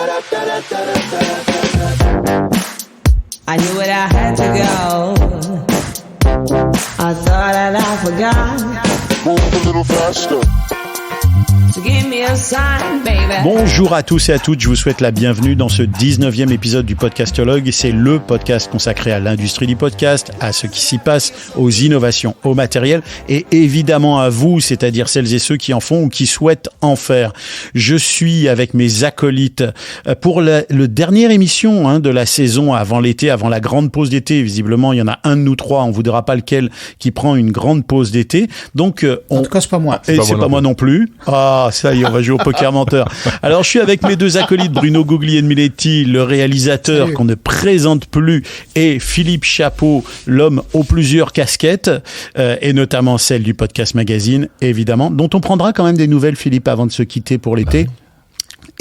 I knew where I had to go. I thought that I forgot. Move a little faster. So give me a sign, baby. Bonjour à tous et à toutes, je vous souhaite la bienvenue dans ce 19e épisode du Podcastologue. C'est le podcast consacré à l'industrie du podcast, à ce qui s'y passe, aux innovations, au matériel et évidemment à vous, c'est-à-dire celles et ceux qui en font ou qui souhaitent en faire. Je suis avec mes acolytes pour le dernière émission de la saison avant l'été, avant la grande pause d'été. Visiblement, il y en a un de nous trois, on vous dira pas lequel, qui prend une grande pause d'été. Donc, en tout cas, c'est pas moi. Et c'est pas moi non plus. Ah, ça y est, on va jouer au poker menteur. Alors, je suis avec mes deux acolytes, Bruno Guglielminetti, le réalisateur Salut. Qu'on ne présente plus, et Philippe Chapeau, l'homme aux plusieurs casquettes, et notamment celle du Podcast Magazine, évidemment, dont on prendra quand même des nouvelles, Philippe, avant de se quitter pour l'été.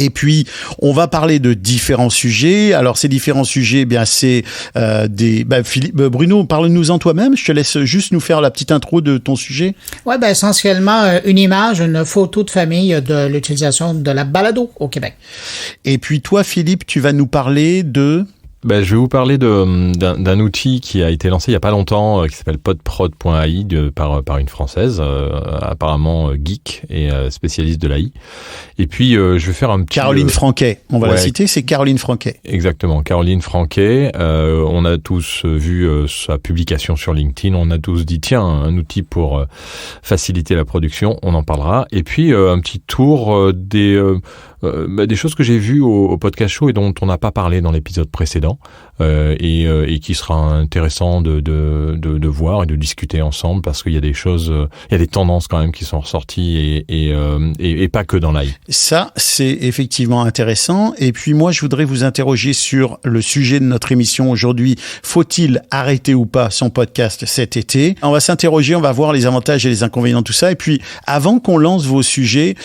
Et puis, on va parler de différents sujets. Alors, ces différents sujets, c'est Philippe, Bruno, parle-nous-en toi-même. Je te laisse juste nous faire la petite intro de ton sujet. Oui, essentiellement, une image, une photo de famille de l'utilisation de la balado au Québec. Et puis, toi, Philippe, tu vas nous parler de... Je vais vous parler d'un outil qui a été lancé il y a pas longtemps, qui s'appelle podprod.ai par une Française, apparemment geek et spécialiste de l'AI. Et puis je vais faire un petit... Caroline Franquet, on va la citer, c'est Caroline Franquet. Exactement, Caroline Franquet. On a tous vu sa publication sur LinkedIn, on a tous dit tiens, un outil pour faciliter la production, on en parlera. Et puis un petit tour des choses que j'ai vues au podcast show et dont on n'a pas parlé dans l'épisode précédent et qui sera intéressant de voir et de discuter ensemble parce qu'il y a des choses, il y a des tendances quand même qui sont ressorties et pas que dans l'AI. Ça, c'est effectivement intéressant. Et puis moi, je voudrais vous interroger sur le sujet de notre émission aujourd'hui. Faut-il arrêter ou pas son podcast cet été? On va s'interroger, on va voir les avantages et les inconvénients de tout ça. Et puis, avant qu'on lance vos sujets,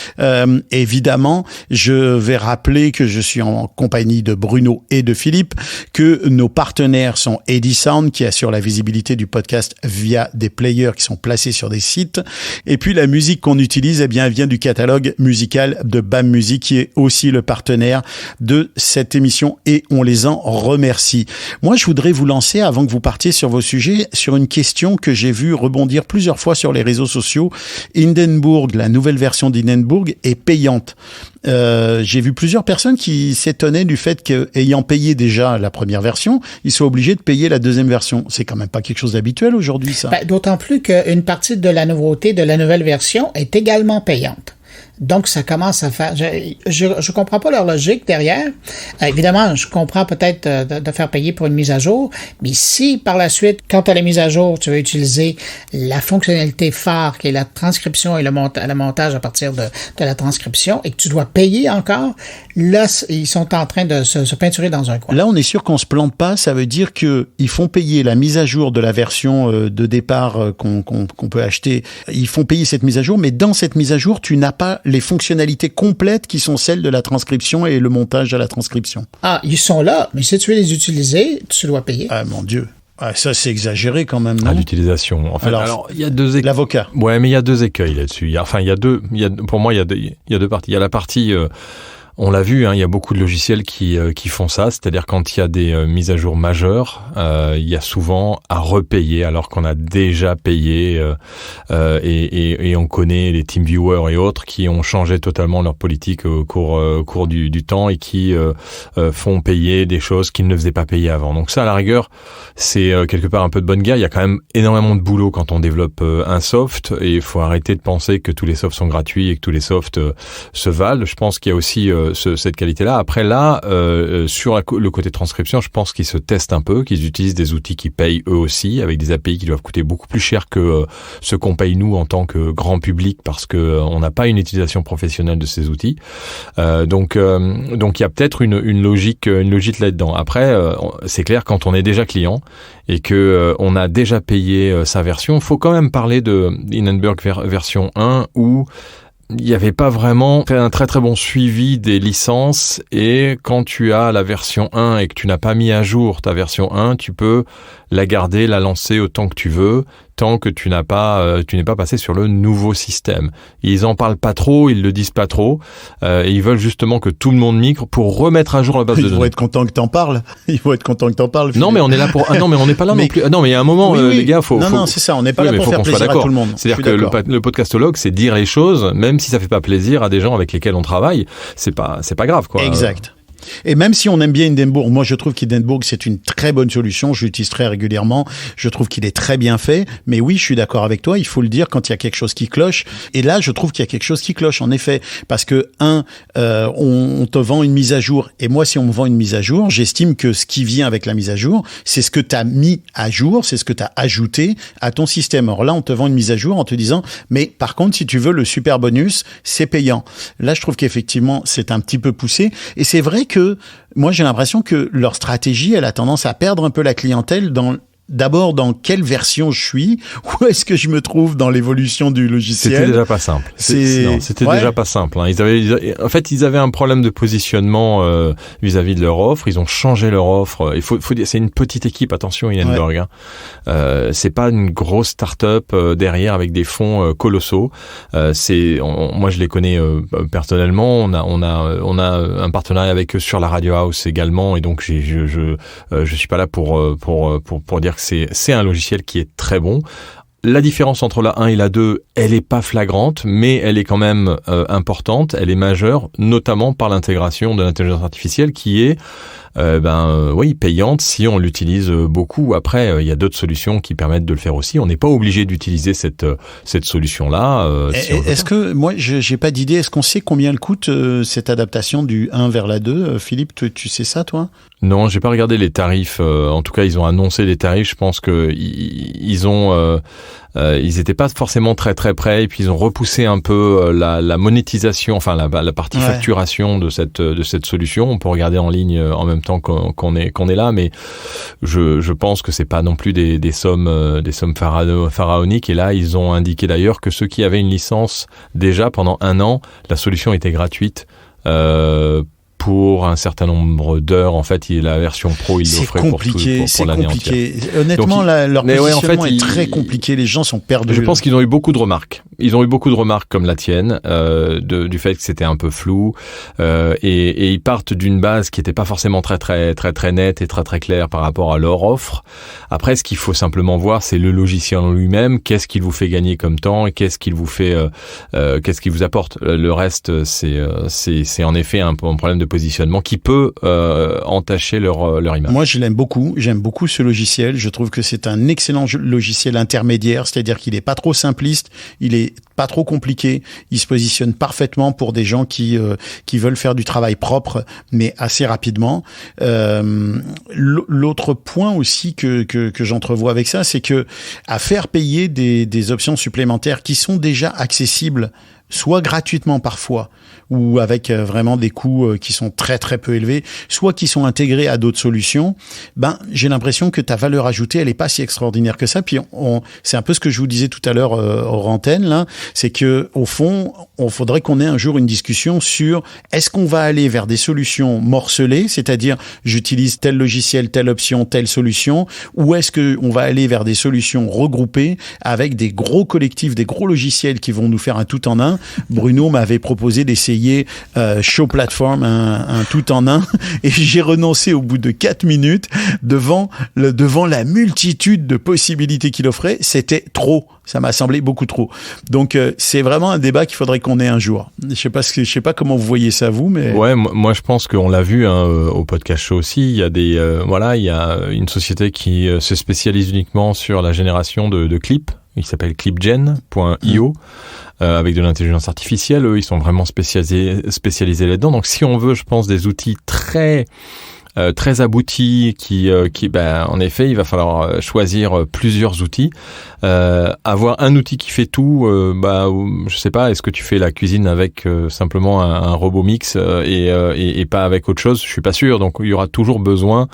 évidemment, je vais rappeler que je suis en compagnie de Bruno et de Philippe, que nos partenaires sont Edisound, qui assure la visibilité du podcast via des players qui sont placés sur des sites. Et puis, la musique qu'on utilise, vient du catalogue musical de BAM Music, qui est aussi le partenaire de cette émission, et on les en remercie. Moi, je voudrais vous lancer, avant que vous partiez sur vos sujets, sur une question que j'ai vue rebondir plusieurs fois sur les réseaux sociaux. Hindenburg, la nouvelle version d'Hindenburg, est payante. J'ai vu plusieurs personnes qui s'étonnaient du fait qu'ayant payé déjà la première version, ils soient obligés de payer la deuxième version. C'est quand même pas quelque chose d'habituel aujourd'hui, ça. D'autant plus qu'une partie de la nouveauté de la nouvelle version est également payante. Donc, ça commence à faire... Je comprends pas leur logique derrière. Évidemment, je comprends peut-être de faire payer pour une mise à jour, mais si par la suite, quand à la mise à jour, tu veux utiliser la fonctionnalité phare qui est la transcription et le montage à partir de la transcription et que tu dois payer encore, là, ils sont en train de se peinturer dans un coin. Là, on est sûr qu'on se plante pas. Ça veut dire que ils font payer la mise à jour de la version de départ qu'on peut acheter. Ils font payer cette mise à jour, mais dans cette mise à jour, tu n'as pas les fonctionnalités complètes qui sont celles de la transcription et le montage de la transcription. Ah, ils sont là, mais si tu veux les utiliser, tu dois payer. Ah, mon Dieu. Ah, ça, c'est exagéré quand même, non? L'utilisation. En fait, alors il y a deux écueils. L'avocat. Ouais, mais il y a deux écueils là-dessus. Pour moi, il y a deux parties. Il y a la partie... on l'a vu, il y a beaucoup de logiciels qui font ça, c'est-à-dire quand il y a des mises à jour majeures, il y a souvent à repayer alors qu'on a déjà payé et on connaît les TeamViewer et autres qui ont changé totalement leur politique au cours du temps et qui font payer des choses qu'ils ne faisaient pas payer avant. Donc ça, à la rigueur, c'est quelque part un peu de bonne guerre. Il y a quand même énormément de boulot quand on développe un soft et il faut arrêter de penser que tous les softs sont gratuits et que tous les softs se valent. Je pense qu'il y a aussi cette qualité-là. Après là, sur le côté transcription, je pense qu'ils se testent un peu, qu'ils utilisent des outils qui payent eux aussi, avec des API qui doivent coûter beaucoup plus cher que ce qu'on paye nous en tant que grand public, parce que on n'a pas une utilisation professionnelle de ces outils. Donc il y a peut-être une logique là-dedans. Après, c'est clair, quand on est déjà client et que on a déjà payé sa version, faut quand même parler de Hindenburg version 1 où il n'y avait pas vraiment fait un très très bon suivi des licences, et quand tu as la version 1 et que tu n'as pas mis à jour ta version 1, tu peux la garder, la lancer autant que tu veux. tant que tu n'es pas passé sur le nouveau système. Ils en parlent pas trop, ils le disent pas trop, et ils veulent justement que tout le monde migre pour remettre à jour la base de Ils données. vont être contents que t'en parles. Non, mais on est là pour. Ah non, mais on n'est pas là non plus. Ah non, mais il y a un moment, Oui. les gars, faut. Non, c'est ça. On n'est pas là mais pour faut faire qu'on soit plaisir à d'accord. tout le monde. C'est-à-dire Je suis que d'accord. le podcastologue, c'est dire les choses, même si ça fait pas plaisir à des gens avec lesquels on travaille. C'est pas grave, quoi. Exact. Et même si on aime bien Hindenburg, moi je trouve qu'Hindenburg c'est une très bonne solution, je l'utilise très régulièrement, je trouve qu'il est très bien fait, mais oui je suis d'accord avec toi, il faut le dire quand il y a quelque chose qui cloche, et là je trouve qu'il y a quelque chose qui cloche en effet, parce que on te vend une mise à jour, et moi si on me vend une mise à jour, j'estime que ce qui vient avec la mise à jour, c'est ce que tu as mis à jour, c'est ce que tu as ajouté à ton système. Or là on te vend une mise à jour en te disant, mais par contre si tu veux le super bonus, c'est payant. Là je trouve qu'effectivement c'est un petit peu poussé, et c'est vrai que moi, j'ai l'impression que leur stratégie, elle a tendance à perdre un peu la clientèle d'abord dans quelle version je suis, où est-ce que je me trouve dans l'évolution du logiciel. C'était déjà pas simple. C'était Ouais. déjà pas simple. Hein. En fait, ils avaient un problème de positionnement vis-à-vis de leur offre. Ils ont changé leur offre. Il faut dire, c'est une petite équipe. Attention, Hindenburg. Ouais. Hein. C'est pas une grosse start-up derrière avec des fonds colossaux. Moi, je les connais personnellement. On a un partenariat avec eux sur la Radio House également, et donc je suis pas là pour dire que c'est un logiciel qui est très bon. La différence entre la 1 et la 2, elle est pas flagrante, mais elle est quand même importante, elle est majeure, notamment par l'intégration de l'intelligence artificielle qui est payante si on l'utilise beaucoup. Après, il y a d'autres solutions qui permettent de le faire aussi. On n'est pas obligé d'utiliser cette solution-là. Est-ce que, moi, j'ai pas d'idée, est-ce qu'on sait combien elle coûte cette adaptation du 1 vers la 2 Philippe, tu sais ça, toi? Non, j'ai pas regardé les tarifs. En tout cas, ils ont annoncé les tarifs. Je pense que ils étaient pas forcément très très près, et puis ils ont repoussé un peu la monétisation, enfin la partie facturation de cette solution. On peut regarder en ligne en même temps qu'on est là, mais je pense que c'est pas non plus des sommes pharaoniques. Et là, ils ont indiqué d'ailleurs que ceux qui avaient une licence déjà pendant 1 an, la solution était gratuite. Pour un certain nombre d'heures, en fait, la version pro, il l'offrait pour l'année entière. Honnêtement, Donc, leur positionnement est très compliqué. Les gens sont perdus. Je pense qu'ils ont eu beaucoup de remarques. Ils ont eu beaucoup de remarques comme la tienne, du fait que c'était un peu flou, et ils partent d'une base qui n'était pas forcément très très très très nette et très très claire par rapport à leur offre. Après, ce qu'il faut simplement voir, c'est le logiciel en lui-même. Qu'est-ce qu'il vous fait gagner comme temps, et qu'est-ce qu'il vous fait, qu'est-ce qu'il vous apporte. Le reste, c'est en effet un problème de positionnement qui peut entacher leur image. Moi, je l'aime beaucoup. J'aime beaucoup ce logiciel. Je trouve que c'est un excellent logiciel intermédiaire, c'est-à-dire qu'il est pas trop simpliste, il est pas trop compliqué. Il se positionne parfaitement pour des gens qui veulent faire du travail propre, mais assez rapidement. L'autre point aussi que j'entrevois avec ça, c'est que à faire payer des options supplémentaires qui sont déjà accessibles, soit gratuitement parfois, ou avec vraiment des coûts qui sont très très peu élevés, soit qui sont intégrés à d'autres solutions, j'ai l'impression que ta valeur ajoutée, elle est pas si extraordinaire que ça. Puis c'est un peu ce que je vous disais tout à l'heure hors antenne, là, c'est que au fond, on faudrait qu'on ait un jour une discussion sur est-ce qu'on va aller vers des solutions morcelées, c'est-à-dire j'utilise tel logiciel, telle option, telle solution, ou est-ce que on va aller vers des solutions regroupées avec des gros collectifs, des gros logiciels qui vont nous faire un tout en un. Bruno m'avait proposé d'essayer Show Platform, un tout en un, et j'ai renoncé au bout de 4 minutes devant la multitude de possibilités qu'il offrait. C'était trop. Ça m'a semblé beaucoup trop. Donc c'est vraiment un débat qu'il faudrait qu'on ait un jour. Je sais pas comment vous voyez ça vous, mais ouais, moi je pense qu'on l'a vu au podcast show aussi. Il y a il y a une société qui se spécialise uniquement sur la génération de clips. Il s'appelle clipgen.io. Avec de l'intelligence artificielle, eux, ils sont vraiment spécialisés là-dedans. Donc, si on veut, je pense, des outils très aboutis, qui en effet, il va falloir choisir plusieurs outils. Avoir un outil qui fait tout, je sais pas, est-ce que tu fais la cuisine avec simplement un robot mix et pas avec autre chose? Je suis pas sûr. Donc, il y aura toujours besoin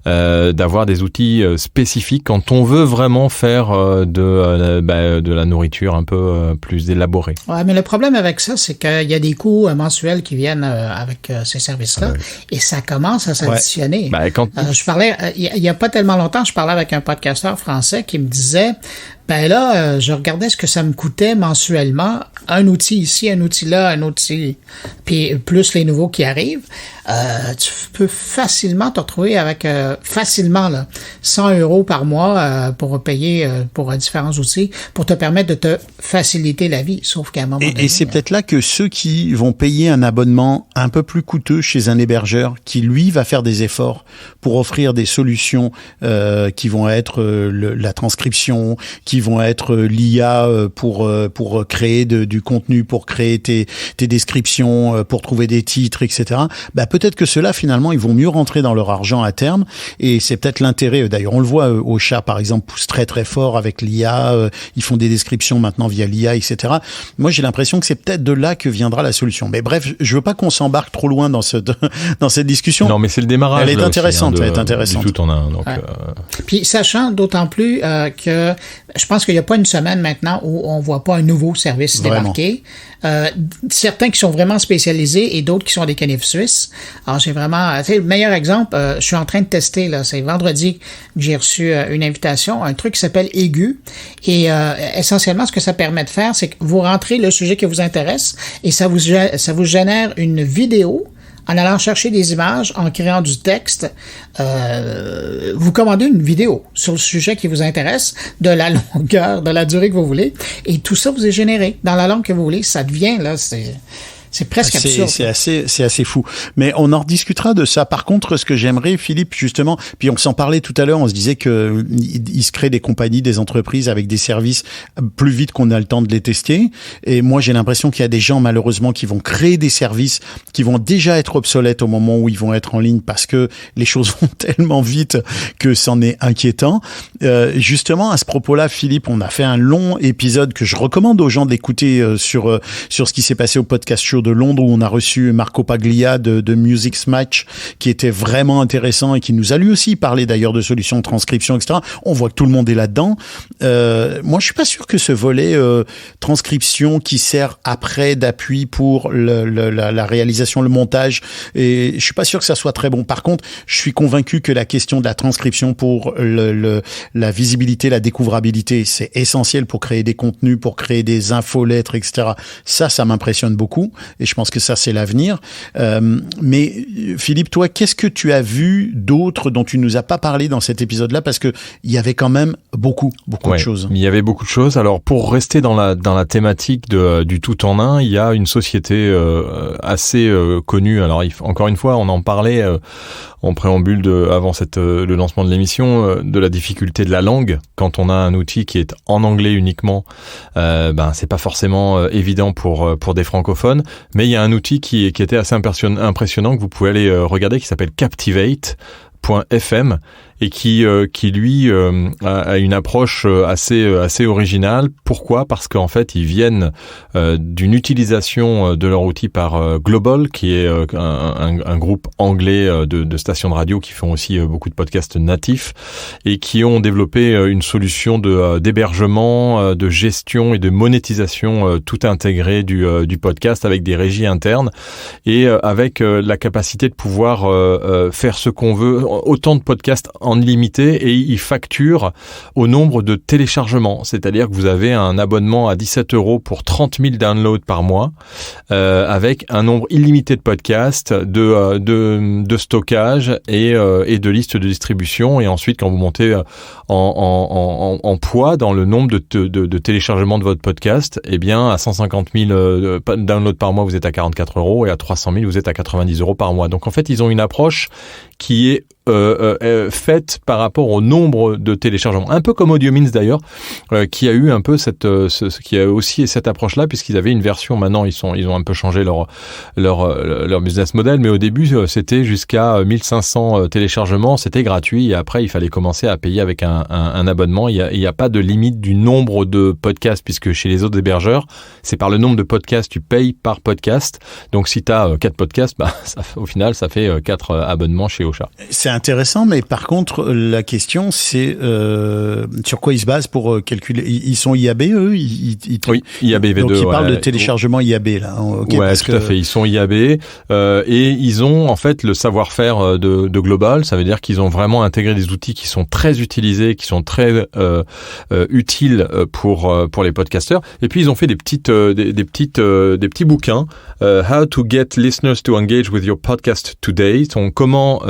d'avoir des outils spécifiques quand on veut vraiment faire de la nourriture un peu plus élaborée. Ouais, mais le problème avec ça, c'est qu'il y a des coûts mensuels qui viennent avec ces services-là, et ça commence à s'additionner. Ouais. Je parlais, il y a pas tellement longtemps, je parlais avec un podcasteur français qui me disait, Ben là, je regardais ce que ça me coûtait mensuellement. Un outil ici, un outil là, un outil, puis plus les nouveaux qui arrivent. Tu peux facilement te retrouver avec, facilement, là, 100 € par mois pour payer pour différents outils, pour te permettre de te faciliter la vie. Sauf qu'à un moment donné... Et c'est peut-être là que ceux qui vont payer un abonnement un peu plus coûteux chez un hébergeur, qui lui va faire des efforts pour offrir des solutions qui vont être la transcription, qui vont être l'IA pour créer du contenu, pour créer tes descriptions, pour trouver des titres, etc. Bah peut-être que ceux-là finalement ils vont mieux rentrer dans leur argent à terme, et c'est peut-être l'intérêt. D'ailleurs on le voit, Ocha par exemple pousse très très fort avec l'IA, ils font des descriptions maintenant via l'IA, etc. Moi j'ai l'impression que c'est peut-être de là que viendra la solution. Mais bref, je veux pas qu'on s'embarque trop loin dans cette discussion. Non mais c'est le démarrage. Elle est intéressante, elle est intéressante. Du tout en un. Donc, ouais. Puis sachant d'autant plus que je pense qu'il n'y a pas une semaine maintenant où on voit pas un nouveau service débarquer. Certains qui sont vraiment spécialisés et d'autres qui sont des canifs suisses. Alors j'ai vraiment, tu sais, le meilleur exemple, je suis en train de tester là, c'est vendredi que j'ai reçu une invitation, un truc qui s'appelle Aigu, et essentiellement ce que ça permet de faire, c'est que vous rentrez le sujet qui vous intéresse et ça vous génère une vidéo. En allant chercher des images, en créant du texte, vous commandez une vidéo sur le sujet qui vous intéresse, de la longueur, de la durée que vous voulez, et tout ça vous est généré dans la langue que vous voulez. Ça devient, là, c'est presque absurde. C'est assez fou. Mais on en rediscutera de ça. Par contre, ce que j'aimerais, Philippe, justement, puis on s'en parlait tout à l'heure, on se disait que il se crée des compagnies, des entreprises avec des services plus vite qu'on a le temps de les tester. Et moi, j'ai l'impression qu'il y a des gens, malheureusement, qui vont créer des services qui vont déjà être obsolètes au moment où ils vont être en ligne parce que les choses vont tellement vite que c'en est inquiétant. Justement, à ce propos-là, Philippe, on a fait un long épisode que je recommande aux gens d'écouter sur ce qui s'est passé au podcast show de Londres, où on a reçu Marco Paglia de Music Match, qui était vraiment intéressant et qui nous a lui aussi parlé d'ailleurs de solutions de transcription, etc. On voit que tout le monde est là-dedans. Moi, je suis pas sûr que ce volet transcription qui sert après d'appui pour la réalisation, le montage, et je suis pas sûr que ça soit très bon. Par contre, je suis convaincu que la question de la transcription pour la visibilité, la découvrabilité, c'est essentiel pour créer des contenus, pour créer des infolettres, etc. Ça m'impressionne beaucoup. Et je pense que ça, c'est l'avenir. Mais Philippe, toi, qu'est-ce que tu as vu d'autre dont tu nous as pas parlé dans cet épisode-là? Parce que il y avait quand même beaucoup de choses. Il y avait beaucoup de choses. Alors, pour rester dans la thématique du tout en un, il y a une société assez connue. Alors, encore une fois, on en parlait en préambule avant le lancement de l'émission, de la difficulté de la langue. Quand on a un outil qui est en anglais uniquement, c'est pas forcément évident pour des francophones. Mais il y a un outil qui était assez impressionnant que vous pouvez aller regarder, qui s'appelle Captivate.fm et qui lui a une approche assez originale. Pourquoi ? Parce qu'en fait, ils viennent d'une utilisation de leur outil par Global, qui est un groupe anglais de stations de radio qui font aussi beaucoup de podcasts natifs et qui ont développé une solution d'hébergement, de gestion et de monétisation tout intégrée du podcast avec des régies internes et avec la capacité de pouvoir faire ce qu'on veut, autant de podcasts en illimité, et ils facturent au nombre de téléchargements. C'est-à-dire que vous avez un abonnement à 17 € pour 30 000 downloads par mois, avec un nombre illimité de podcasts, de stockage et de listes de distribution. Et ensuite, quand vous montez en poids dans le nombre de téléchargements de votre podcast, eh bien, à 150 000 downloads par mois, vous êtes à 44 € et à 300 000, vous êtes à 90 € par mois. Donc, en fait, ils ont une approche qui est faite par rapport au nombre de téléchargements, un peu comme AudioMeans d'ailleurs, qui a eu un peu qui a aussi cette approche-là, puisqu'ils avaient une version. Maintenant, ils ont un peu changé leur business model, mais au début, c'était jusqu'à 1500 téléchargements, c'était gratuit, et après, il fallait commencer à payer avec un abonnement. Il y a pas de limite du nombre de podcasts, puisque chez les autres hébergeurs, c'est par le nombre de podcasts, tu payes par podcast. Donc, si tu as 4 podcasts, au final, ça fait 4 abonnements chez Ocha. C'est intéressant, mais par contre, la question, c'est sur quoi ils se basent pour calculer. Ils sont IAB, eux Oui, IAB V2. Donc, ils parlent de ouais. téléchargement IAB, là. Okay, Ouais, parce tout à fait. Ils sont IAB et ils ont en fait le savoir-faire de Global. Ça veut dire qu'ils ont vraiment intégré des outils qui sont très utilisés, qui sont très utiles pour les podcasteurs. Et puis ils ont fait des petits bouquins. How to get listeners to engage with your podcast today. Donc comment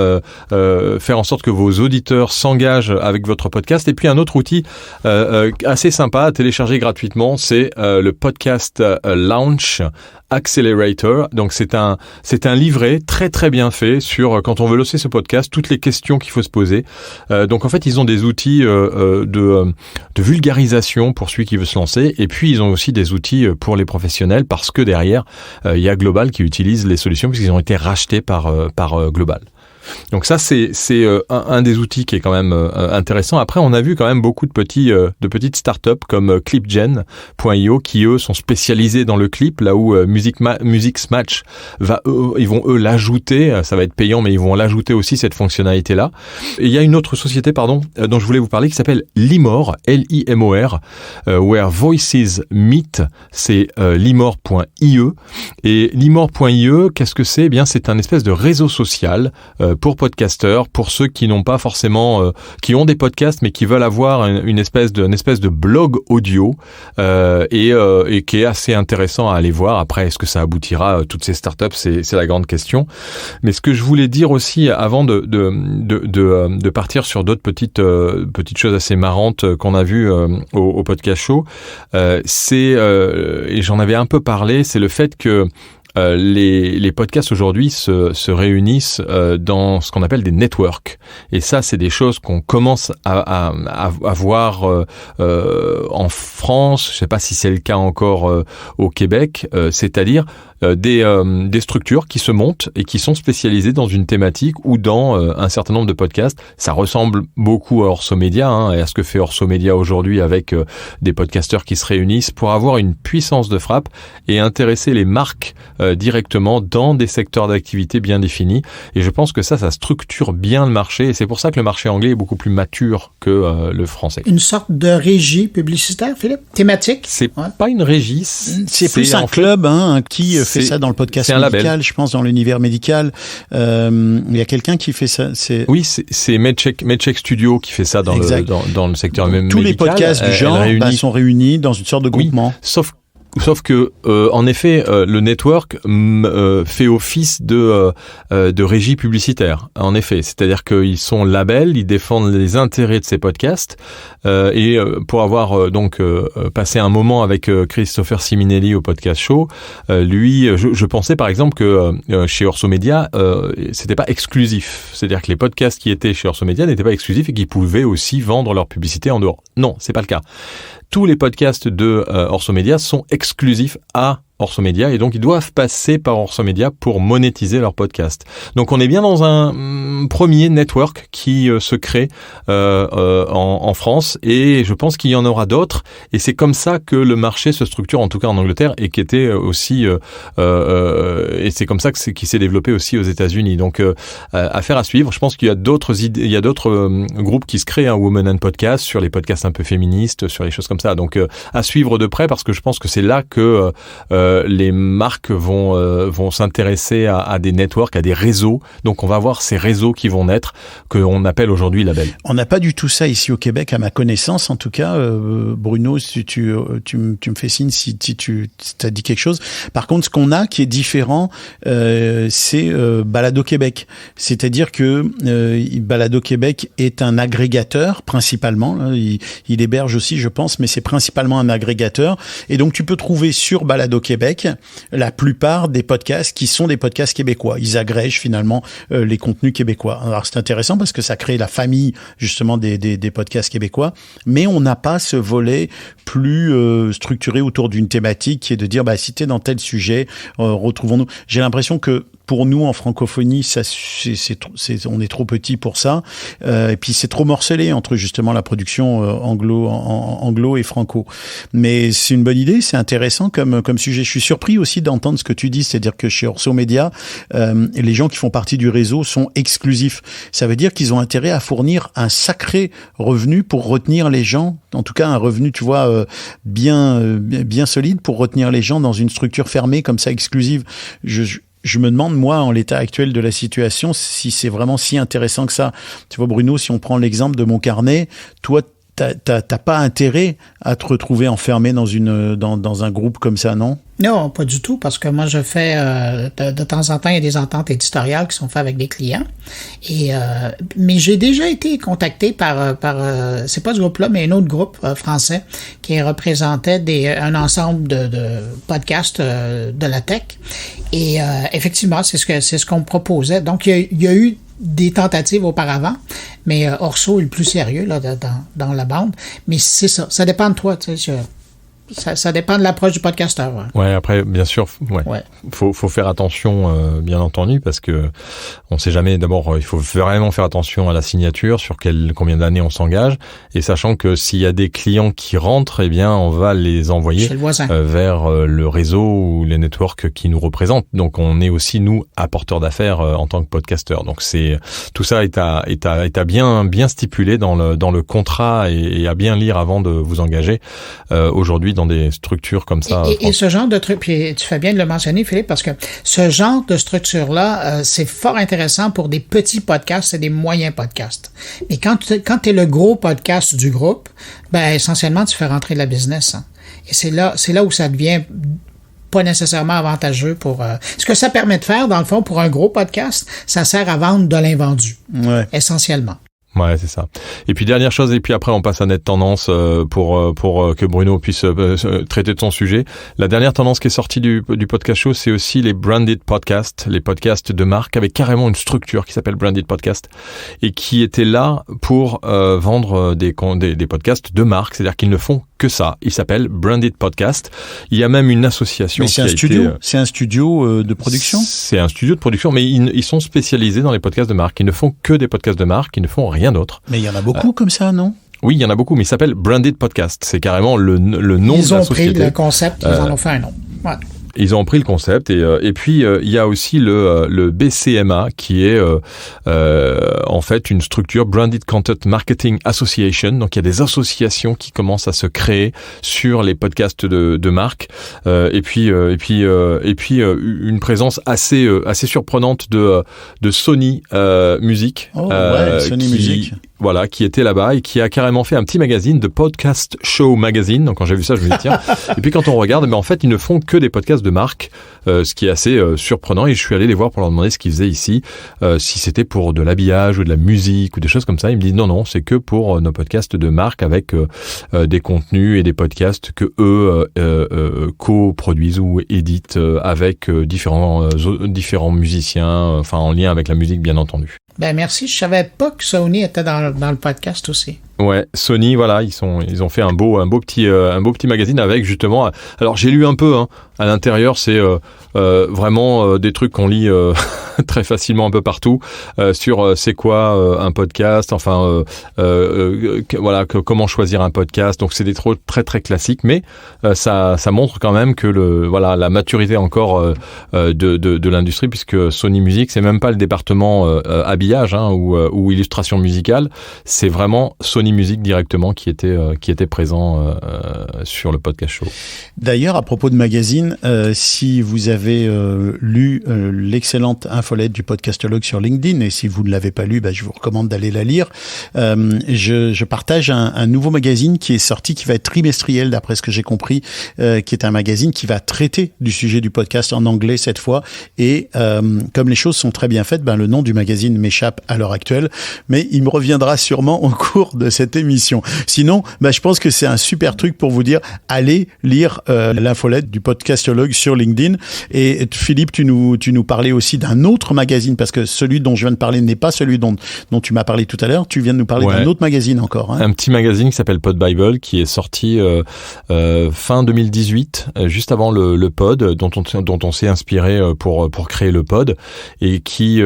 faire en sorte que vos auditeurs s'engagent avec votre podcast. Et puis un autre outil assez sympa à télécharger gratuitement, c'est le Podcast Launch Accelerator. Donc c'est un livret très très bien fait sur quand on veut lancer ce podcast, toutes les questions qu'il faut se poser. Donc en fait ils ont des outils de vulgarisation pour celui qui veut se lancer, et puis ils ont aussi des outils pour les professionnels, parce que derrière il y a Global qui utilise les solutions puisqu'ils ont été rachetés par Global. Donc ça, c'est un des outils qui est quand même intéressant. Après, on a vu quand même beaucoup de petites startups comme Clipgen.io qui, eux, sont spécialisés dans le clip, là où Music Match ils vont, eux, l'ajouter. Ça va être payant, mais ils vont l'ajouter aussi, cette fonctionnalité-là. Et il y a une autre société, dont je voulais vous parler, qui s'appelle Limor, Limor, Where Voices Meet. C'est limor.ie. Et limor.ie, qu'est-ce que c'est? Eh bien, c'est un espèce de réseau social pour podcasteurs, pour ceux qui n'ont pas forcément, qui ont des podcasts mais qui veulent avoir une espèce de blog audio et qui est assez intéressant à aller voir. Après, est-ce que ça aboutira toutes ces startups, c'est la grande question. Mais ce que je voulais dire aussi avant de partir sur d'autres petites choses assez marrantes qu'on a vues au podcast show, et j'en avais un peu parlé, c'est le fait que les podcasts aujourd'hui se réunissent dans ce qu'on appelle des networks. Et ça, c'est des choses qu'on commence à voir en France. Je sais pas si c'est le cas encore au Québec. C'est-à-dire des structures qui se montent et qui sont spécialisées dans une thématique ou dans un certain nombre de podcasts. Ça ressemble beaucoup à Orso Média et à ce que fait Orso Média aujourd'hui avec des podcasteurs qui se réunissent pour avoir une puissance de frappe et intéresser les marques directement dans des secteurs d'activité bien définis. Et je pense que ça structure bien le marché, et c'est pour ça que le marché anglais est beaucoup plus mature que le français. Une sorte de régie publicitaire, Philippe? Thématique? C'est pas une régie. C'est plus un club qui fait ça dans le podcast médical, je pense, dans l'univers médical. Il y a quelqu'un qui fait ça. Oui, c'est MedCheck Studio qui fait ça dans le secteur médical. Tous les podcasts du genre sont réunis dans une sorte de groupement. Oui, sauf que en effet le network fait office de régie publicitaire. En effet, c'est-à-dire qu'ils sont labels, ils défendent les intérêts de ces podcasts et pour avoir passé un moment avec Christopher Siminelli au podcast show, lui je pensais par exemple que chez Orso Média c'était pas exclusif. C'est-à-dire que les podcasts qui étaient chez Orso Média n'étaient pas exclusifs et qu'ils pouvaient aussi vendre leur publicité en dehors. Non, c'est pas le cas. Tous les podcasts de Orso Média sont exclusifs à Orso Média et donc ils doivent passer par Orso Média pour monétiser leur podcast. Donc on est bien dans un premier network qui se crée en France, et je pense qu'il y en aura d'autres, et c'est comme ça que le marché se structure, en tout cas en Angleterre, et qui était aussi et c'est comme ça qui s'est développé aussi aux États-Unis. Donc affaire à suivre. Je pense qu'il y a d'autres idées, il y a d'autres groupes qui se créent, Women and Podcast, sur les podcasts un peu féministes, sur les choses comme ça. Donc à suivre de près, parce que je pense que c'est là que les marques vont s'intéresser à des networks, à des réseaux. Donc on va voir ces réseaux qui vont naître, qu'on appelle aujourd'hui labels. On n'a pas du tout ça ici au Québec, à ma connaissance en tout cas. Bruno, si tu me fais signe si tu as dit quelque chose. Par contre, ce qu'on a qui est différent, c'est Balado Québec. C'est-à-dire que Balado Québec est un agrégateur principalement. Il héberge aussi, je pense, mais c'est principalement un agrégateur. Et donc tu peux trouver sur Balado Québec la plupart des podcasts qui sont des podcasts québécois. Ils agrègent finalement les contenus québécois. Alors c'est intéressant parce que ça crée la famille justement des podcasts québécois, mais on n'a pas ce volet plus structuré autour d'une thématique qui est de dire si t'es dans tel sujet, retrouvons-nous. J'ai l'impression que pour nous, en francophonie, on est trop petit pour ça. Et puis, c'est trop morcelé entre justement la production anglo et franco. Mais c'est une bonne idée, c'est intéressant comme sujet. Je suis surpris aussi d'entendre ce que tu dis, c'est-à-dire que chez Orso Média, les gens qui font partie du réseau sont exclusifs. Ça veut dire qu'ils ont intérêt à fournir un sacré revenu pour retenir les gens, en tout cas un revenu, tu vois, bien solide pour retenir les gens dans une structure fermée comme ça, exclusive. Je me demande, moi, en l'état actuel de la situation, si c'est vraiment si intéressant que ça. Tu vois, Bruno, si on prend l'exemple de Mon Carnet, toi, t'as pas intérêt à te retrouver enfermé dans un groupe comme ça, non? Non, pas du tout, parce que moi, je fais, de temps en temps, il y a des ententes éditoriales qui sont faites avec des clients. Mais j'ai déjà été contacté par c'est pas ce groupe-là, mais un autre groupe français qui représentait un ensemble de podcasts de la tech. Et effectivement, c'est ce qu'on me proposait. Donc, il y a eu des tentatives auparavant, mais Orso est le plus sérieux là, dans la bande. Mais c'est ça. Ça dépend de toi, tu sais. Ça dépend de l'approche du podcasteur. Ouais, après, bien sûr, faut faire attention, bien entendu, parce que on sait jamais. D'abord, il faut vraiment faire attention à la signature, sur combien d'années on s'engage, et sachant que s'il y a des clients qui rentrent, eh bien, on va les envoyer vers le réseau ou les networks qui nous représentent. Donc, on est aussi nous apporteurs d'affaires en tant que podcasteur. Donc, tout ça est à bien stipuler dans le contrat et à bien lire avant de vous engager aujourd'hui dans des structures comme ça. Et ce genre de truc, puis tu fais bien de le mentionner, Philippe, parce que ce genre de structure-là, c'est fort intéressant pour des petits podcasts et des moyens podcasts. Mais quand tu es le gros podcast du groupe, ben essentiellement, tu fais rentrer de la business. Hein. Et c'est là où ça devient pas nécessairement avantageux pour... Ce que ça permet de faire, dans le fond, pour un gros podcast, ça sert à vendre de l'invendu, essentiellement. Ouais, c'est ça. Et puis dernière chose, et puis après on passe à Net Tendance pour que Bruno puisse traiter de son sujet. La dernière tendance qui est sortie du podcast show, c'est aussi les branded podcasts, les podcasts de marque avec carrément une structure qui s'appelle branded podcast et qui était là pour vendre des podcasts de marque, c'est-à-dire qu'ils ne font que ça. Ils s'appellent branded podcast. Il y a même une association. Mais c'est un studio de production. C'est un studio de production, mais ils sont spécialisés dans les podcasts de marque. Ils ne font que des podcasts de marque. Ils ne font rien d'autre. Mais il y en a beaucoup comme ça, non? Oui, il y en a beaucoup, mais il s'appelle Branded Podcast. C'est carrément le nom de la société. Ils ont pris le concept, ils en ont fait un nom. Ouais. Ils ont pris le concept et puis il y a aussi le BCMA qui est en fait une structure Branded Content Marketing Association. Donc il y a des associations qui commencent à se créer sur les podcasts de marque et puis une présence assez surprenante de Sony Music. Sony Music. Voilà, qui était là-bas et qui a carrément fait un petit magazine, de Podcast Show Magazine. Donc quand j'ai vu ça, je me dis tiens. Et puis quand on regarde, mais en fait, ils ne font que des podcasts de marque, ce qui est assez surprenant. Et je suis allé les voir pour leur demander ce qu'ils faisaient ici, si c'était pour de l'habillage ou de la musique ou des choses comme ça. Ils me disent non, c'est que pour nos podcasts de marque avec des contenus et des podcasts que eux co-produisent ou éditent avec différents musiciens, enfin en lien avec la musique bien entendu. Ben merci, je savais pas que Sony était dans le podcast aussi. Ouais, Sony, voilà, ils ont fait un beau petit magazine avec justement. Alors j'ai lu un peu, hein. À l'intérieur, c'est vraiment des trucs qu'on lit très facilement un peu partout sur c'est quoi un podcast, enfin voilà, comment choisir un podcast. Donc c'est des trucs très très classiques, mais ça montre quand même que la maturité encore de l'industrie, puisque Sony Music, c'est même pas le département habillage ou illustration musicale, c'est vraiment Sony Music directement qui était présent sur le podcast show. D'ailleurs, à propos de magazine, si vous avez lu l'excellente infolette du Podcastologue sur LinkedIn, et si vous ne l'avez pas lu, je vous recommande d'aller la lire. Je partage un nouveau magazine qui est sorti, qui va être trimestriel d'après ce que j'ai compris, qui est un magazine qui va traiter du sujet du podcast en anglais cette fois. Et comme les choses sont très bien faites, le nom du magazine m'échappe à l'heure actuelle, mais il me reviendra sûrement au cours de cette émission. Sinon, je pense que c'est un super truc pour vous dire, allez lire l'infolette du podcastologue sur LinkedIn. Et Philippe, tu nous parlais aussi d'un autre magazine, parce que celui dont je viens de parler n'est pas celui dont tu m'as parlé tout à l'heure. Tu viens de nous parler d'un autre magazine encore. Hein. Un petit magazine qui s'appelle Pod Bible, qui est sorti fin 2018, juste avant le pod, dont on s'est inspiré pour créer le pod, et qui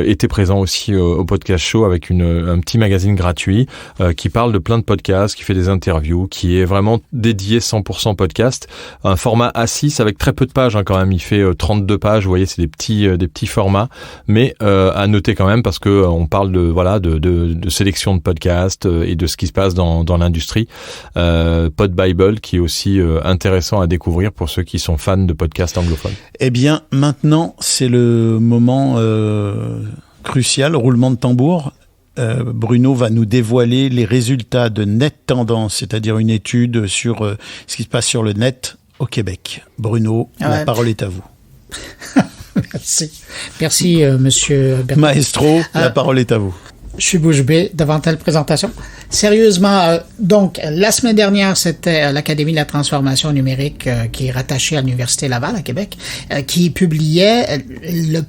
était présent aussi au Podcast Show avec un petit magazine gratuit qui parle de plein de podcasts, qui fait des interviews, qui est vraiment dédié 100% podcast. Un format A6 avec très peu de pages, hein, quand même. Il fait 32 pages. Vous voyez, c'est des petits formats, mais à noter quand même, parce que on parle de sélection de podcasts et de ce qui se passe dans l'industrie. Pod Bible, qui est aussi intéressant à découvrir pour ceux qui sont fans de podcasts anglophones. Eh bien, maintenant, c'est le moment crucial, roulement de tambour. Bruno va nous dévoiler les résultats de Net Tendance, c'est-à-dire une étude sur ce qui se passe sur le net au Québec. Bruno, la parole est à vous. Merci, monsieur Bertrand. Maestro, la parole est à vous. Je suis bouche bée devant telle présentation. Sérieusement, donc, la semaine dernière, c'était l'Académie de la transformation numérique qui est rattachée à l'Université Laval à Québec, qui publiait le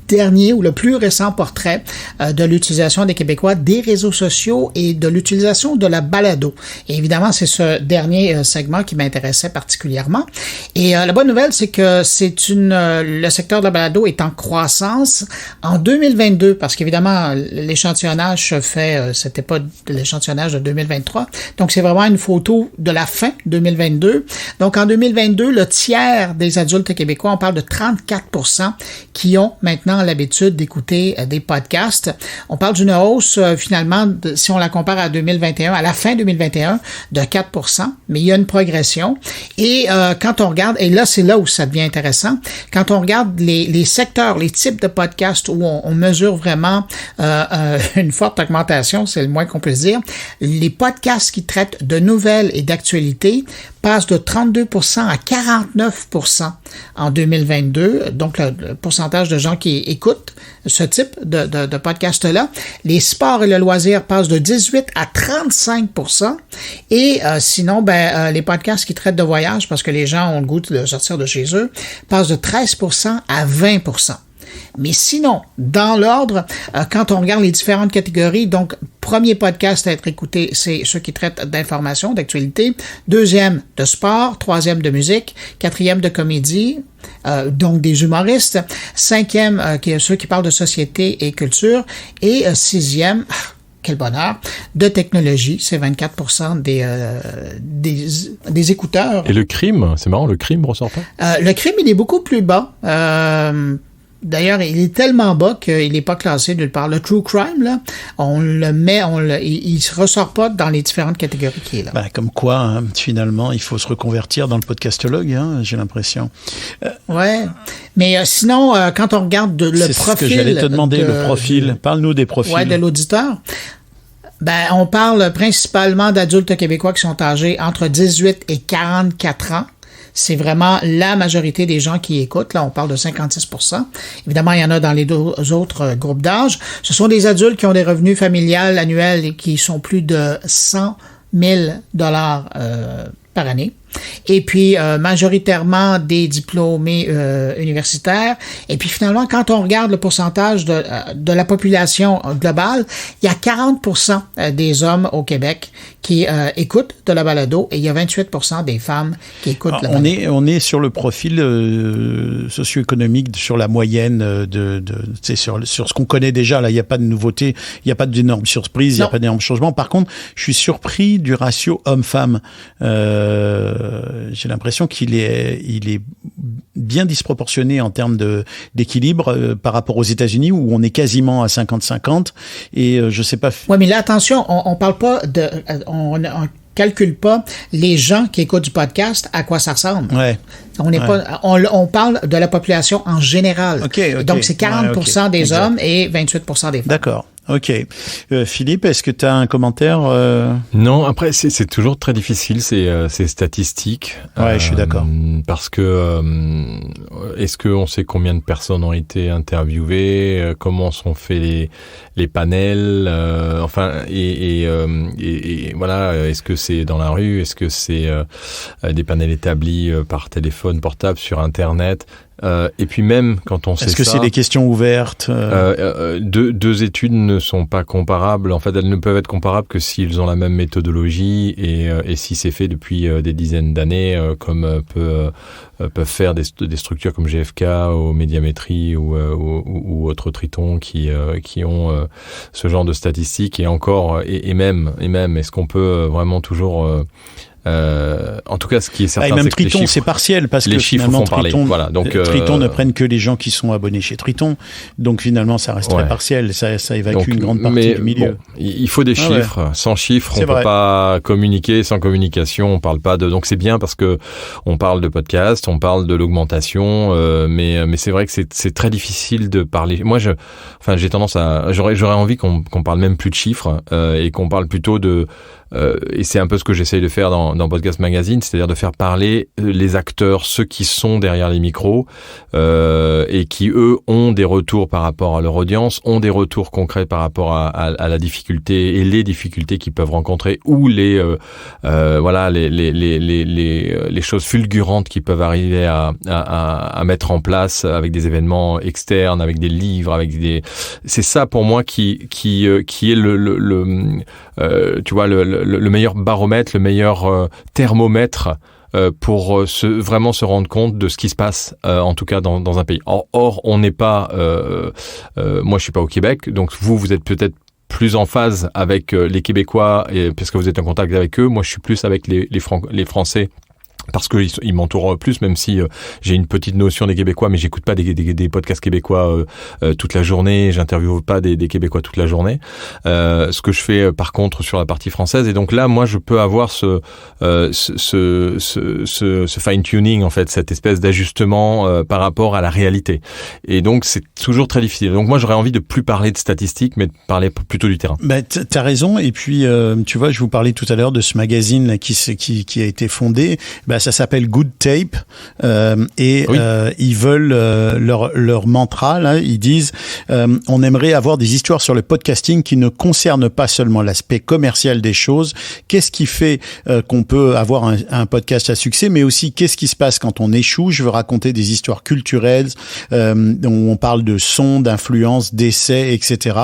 dernier ou le plus récent portrait de l'utilisation des Québécois des réseaux sociaux et de l'utilisation de la balado. Et évidemment, c'est ce dernier segment qui m'intéressait particulièrement. Et la bonne nouvelle, c'est que le secteur de la balado est en croissance en 2022, parce qu'évidemment, l'échantillonnage se fait, c'était pas l'échantillonnage de 2023. Donc, c'est vraiment une photo de la fin 2022. Donc, en 2022, le tiers des adultes québécois, on parle de 34%, qui ont maintenant l'habitude d'écouter des podcasts. On parle d'une hausse, finalement, si on la compare à 2021, à la fin 2021, de 4%, mais il y a une progression. Et quand on regarde, et là, c'est là où ça devient intéressant, quand on regarde les secteurs, les types de podcasts où on mesure vraiment une forte augmentation, c'est le moins qu'on puisse dire, les podcasts qui traitent de nouvelles et d'actualités passe de 32% à 49% en 2022, donc le pourcentage de gens qui écoutent ce type de podcast-là. Les sports et le loisir passent de 18 à 35%. Et sinon, les podcasts qui traitent de voyage, parce que les gens ont le goût de sortir de chez eux, passent de 13% à 20%. Mais sinon, dans l'ordre, quand on regarde les différentes catégories, donc, premier podcast à être écouté, c'est ceux qui traitent d'information, d'actualité. Deuxième, de sport. Troisième, de musique. Quatrième, de comédie. Donc des humoristes. Cinquième, ceux qui parlent de société et culture. Et sixième, quel bonheur, de technologie. C'est 24% des écouteurs. Et le crime, c'est marrant, le crime ressort pas? Le crime, il est beaucoup plus bas. D'ailleurs, il est tellement bas qu'il n'est pas classé nulle part. Le true crime, là, il se ressort pas dans les différentes catégories qui est là. Comme quoi, hein, finalement, il faut se reconvertir dans le podcastologue, hein, j'ai l'impression. Ouais. Mais sinon, quand on regarde le profil... C'est ce que j'allais te demander, le profil. Parle-nous des profils. Ouais, de l'auditeur. On parle principalement d'adultes québécois qui sont âgés entre 18 et 44 ans. C'est vraiment la majorité des gens qui écoutent. Là, on parle de 56%. Évidemment, il y en a dans les deux autres groupes d'âge. Ce sont des adultes qui ont des revenus familiales annuels et qui sont plus de 100 000 $ par année. Et puis, majoritairement des diplômés universitaires. Et puis, finalement, quand on regarde le pourcentage de la population globale, il y a 40% des hommes au Québec qui écoutent de la balado et il y a 28% des femmes qui écoutent la balado. On est sur le profil socio-économique, sur la moyenne sur ce qu'on connaît déjà. Là, il n'y a pas de nouveauté, il n'y a pas d'énormes surprises, il n'y a pas d'énormes changements. Par contre, je suis surpris du ratio homme-femme. J'ai l'impression qu'il est bien disproportionné en termes d'équilibre par rapport aux États-Unis où on est quasiment à 50-50 et je sais pas. Ouais, mais là attention, on parle pas on calcule pas les gens qui écoutent du podcast à quoi ça ressemble. Ouais. On parle de la population en général. Okay. Donc c'est 40% des hommes et 28% des femmes. D'accord. Ok. Philippe, est-ce que tu as un commentaire Non, après, c'est toujours très difficile, ces statistiques. Ouais, je suis d'accord. Parce que, est-ce qu'on sait combien de personnes ont été interviewées, comment sont faits les panels, et voilà, est-ce que c'est dans la rue, est-ce que c'est des panels établis par téléphone portable sur Internet? Et puis même quand on sait ça... Est-ce que c'est des questions ouvertes deux études ne sont pas comparables. En fait, elles ne peuvent être comparables que s'ils ont la même méthodologie et si c'est fait depuis des dizaines d'années, comme peuvent faire des structures comme GFK ou Médiamétrie ou autres Triton qui ont ce genre de statistiques. Et encore, et même, est-ce qu'on peut vraiment toujours... en tout cas, ce qui est certain, et même c'est que Triton, c'est partiel parce les que chiffres finalement, font parler. Voilà, donc Triton ne prennent que les gens qui sont abonnés chez Triton, donc finalement, ça reste très partiel, ça évacue une grande partie du milieu. Bon, il faut des chiffres. Sans chiffres, on peut pas communiquer. Sans communication, on parle pas de. Donc c'est bien parce que on parle de podcast, on parle de l'augmentation, mais c'est vrai que c'est très difficile de parler. Moi, j'ai tendance à, j'aurais envie qu'on parle même plus de chiffres et qu'on parle plutôt de. Et c'est un peu ce que j'essaye de faire dans Podcast Magazine, c'est-à-dire de faire parler les acteurs, ceux qui sont derrière les micros et qui, eux, ont des retours par rapport à leur audience, ont des retours concrets par rapport à la difficulté et les difficultés qu'ils peuvent rencontrer ou les choses fulgurantes qu'ils peuvent arriver à mettre en place avec des événements externes, avec des livres, avec des... C'est ça pour moi qui est tu vois, le meilleur baromètre, le meilleur thermomètre pour vraiment se rendre compte de ce qui se passe, en tout cas dans un pays. Or, on n'est pas... moi, je suis pas au Québec, donc vous êtes peut-être plus en phase avec les Québécois, parce que vous êtes en contact avec eux. Moi, je suis plus avec les Français, parce que ils m'entourent plus, même si j'ai une petite notion des Québécois, mais j'écoute pas des podcasts québécois toute la journée, j'interviewe pas des Québécois toute la journée. Ce que je fais par contre sur la partie française, et donc là, moi, je peux avoir ce fine tuning, en fait, cette espèce d'ajustement par rapport à la réalité. Et donc c'est toujours très difficile. Donc moi, j'aurais envie de plus parler de statistiques, mais de parler plutôt du terrain. Bah, t'as raison. Et puis, tu vois, je vous parlais tout à l'heure de ce magazine là, qui a été fondé. Bah, ça s'appelle Good Tape ils veulent leur mantra là, ils disent on aimerait avoir des histoires sur le podcasting qui ne concernent pas seulement l'aspect commercial des choses, qu'est-ce qui fait qu'on peut avoir un podcast à succès, mais aussi qu'est-ce qui se passe quand on échoue. Je veux raconter des histoires culturelles où on parle de son, d'influence, d'essais, etc.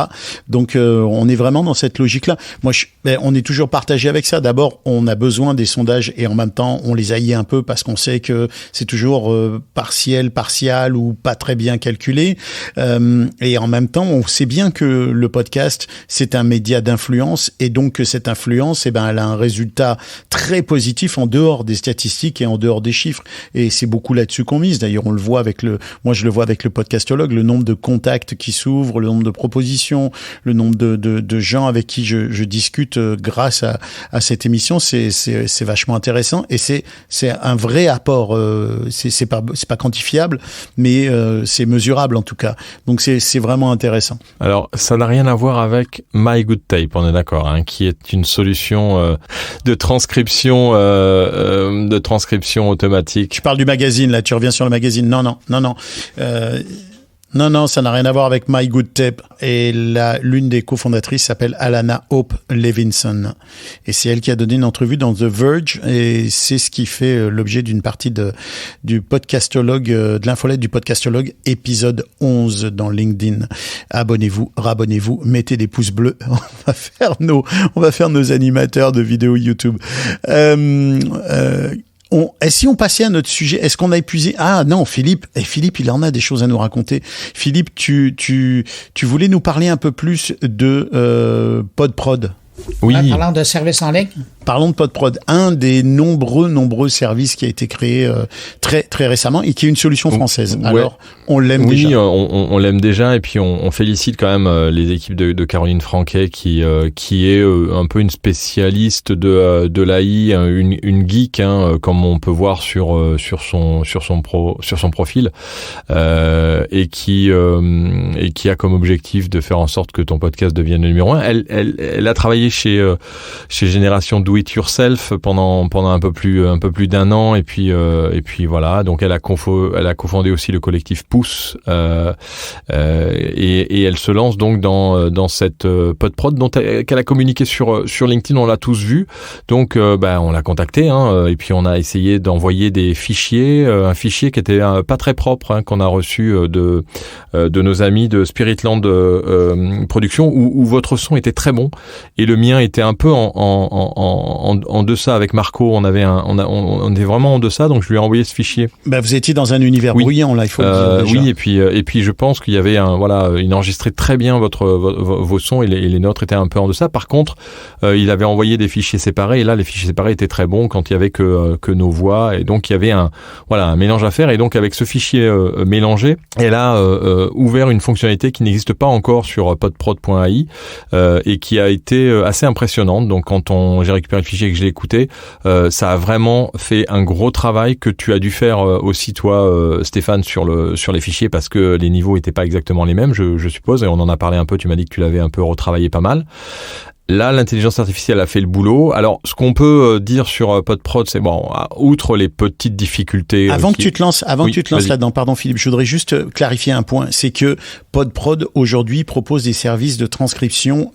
Donc on est vraiment dans cette logique là. Moi on est toujours partagé avec ça. D'abord on a besoin des sondages et en même temps on les haït un peu parce qu'on sait que c'est toujours partial ou pas très bien calculé. Et en même temps, on sait bien que le podcast, c'est un média d'influence et donc que cette influence, elle a un résultat très positif en dehors des statistiques et en dehors des chiffres. Et c'est beaucoup là-dessus qu'on mise. D'ailleurs, on le voit moi je le vois avec le podcastologue, le nombre de contacts qui s'ouvrent, le nombre de propositions, le nombre de gens avec qui je discute grâce à cette émission, c'est vachement intéressant et c'est un vrai apport. C'est pas quantifiable, mais c'est mesurable en tout cas. Donc c'est vraiment intéressant. Alors ça n'a rien à voir avec My Good Tape, on est d'accord, hein, qui est une solution de transcription automatique. Je parle du magazine là. Tu reviens sur le magazine. Non. Non, ça n'a rien à voir avec My Good Tape. Et l'une des cofondatrices s'appelle Alana Hope Levinson. Et c'est elle qui a donné une entrevue dans The Verge. Et c'est ce qui fait l'objet d'une partie du podcastologue, de l'infolette du podcastologue, épisode 11 dans LinkedIn. Abonnez-vous, rabonnez-vous, mettez des pouces bleus. On va faire nos animateurs de vidéos YouTube. Si on passait à notre sujet, est-ce qu'on a épuisé? Ah non, Philippe, il en a des choses à nous raconter. Philippe, tu voulais nous parler un peu plus de PodProd. Oui. Parlant de services en ligne. Parlons de PodProd, un des nombreux services qui a été créé très très récemment et qui est une solution française. Ouais. Alors, on l'aime oui, déjà. on l'aime déjà et puis on félicite quand même les équipes de Caroline Franquet qui est un peu une spécialiste de l'AI, une geek, comme on peut voir sur son profil, et qui a comme objectif de faire en sorte que ton podcast devienne le numéro 1. Elle a travaillé chez Génération Do It Yourself pendant un peu plus d'un an et puis voilà, donc elle a cofondé aussi le collectif Pouce, et elle se lance donc dans cette PodProd qu'elle a communiqué sur LinkedIn. On l'a tous vu, donc on l'a contacté, et puis on a essayé d'envoyer des fichiers, un fichier qui était pas très propre, qu'on a reçu de nos amis de Spiritland Production, où votre son était très bon et le mien était un peu en deçà. Avec Marco, on était vraiment en deçà, donc je lui ai envoyé ce fichier. Vous étiez dans un univers bruyant là, il faut le dire déjà. Oui, et puis je pense qu'il y avait il enregistrait très bien vos sons et les nôtres étaient un peu en deçà. Par contre, il avait envoyé des fichiers séparés et là les fichiers séparés étaient très bons quand il y avait que nos voix, et donc il y avait un mélange à faire. Et donc avec ce fichier mélangé, elle a ouvert une fonctionnalité qui n'existe pas encore sur podprod.ai, et qui a été assez impressionnante. Donc quand j'ai récupéré le fichier et que je l'ai écouté, ça a vraiment fait un gros travail que tu as dû faire aussi toi, Stéphane, sur les fichiers, parce que les niveaux étaient pas exactement les mêmes, je suppose, et on en a parlé un peu. Tu m'as dit que tu l'avais un peu retravaillé pas mal. Là, l'intelligence artificielle a fait le boulot. Alors, ce qu'on peut dire sur PodProd, c'est outre les petites difficultés. Avant que tu te lances là-dedans, pardon Philippe, je voudrais juste clarifier un point. C'est que PodProd aujourd'hui propose des services de transcription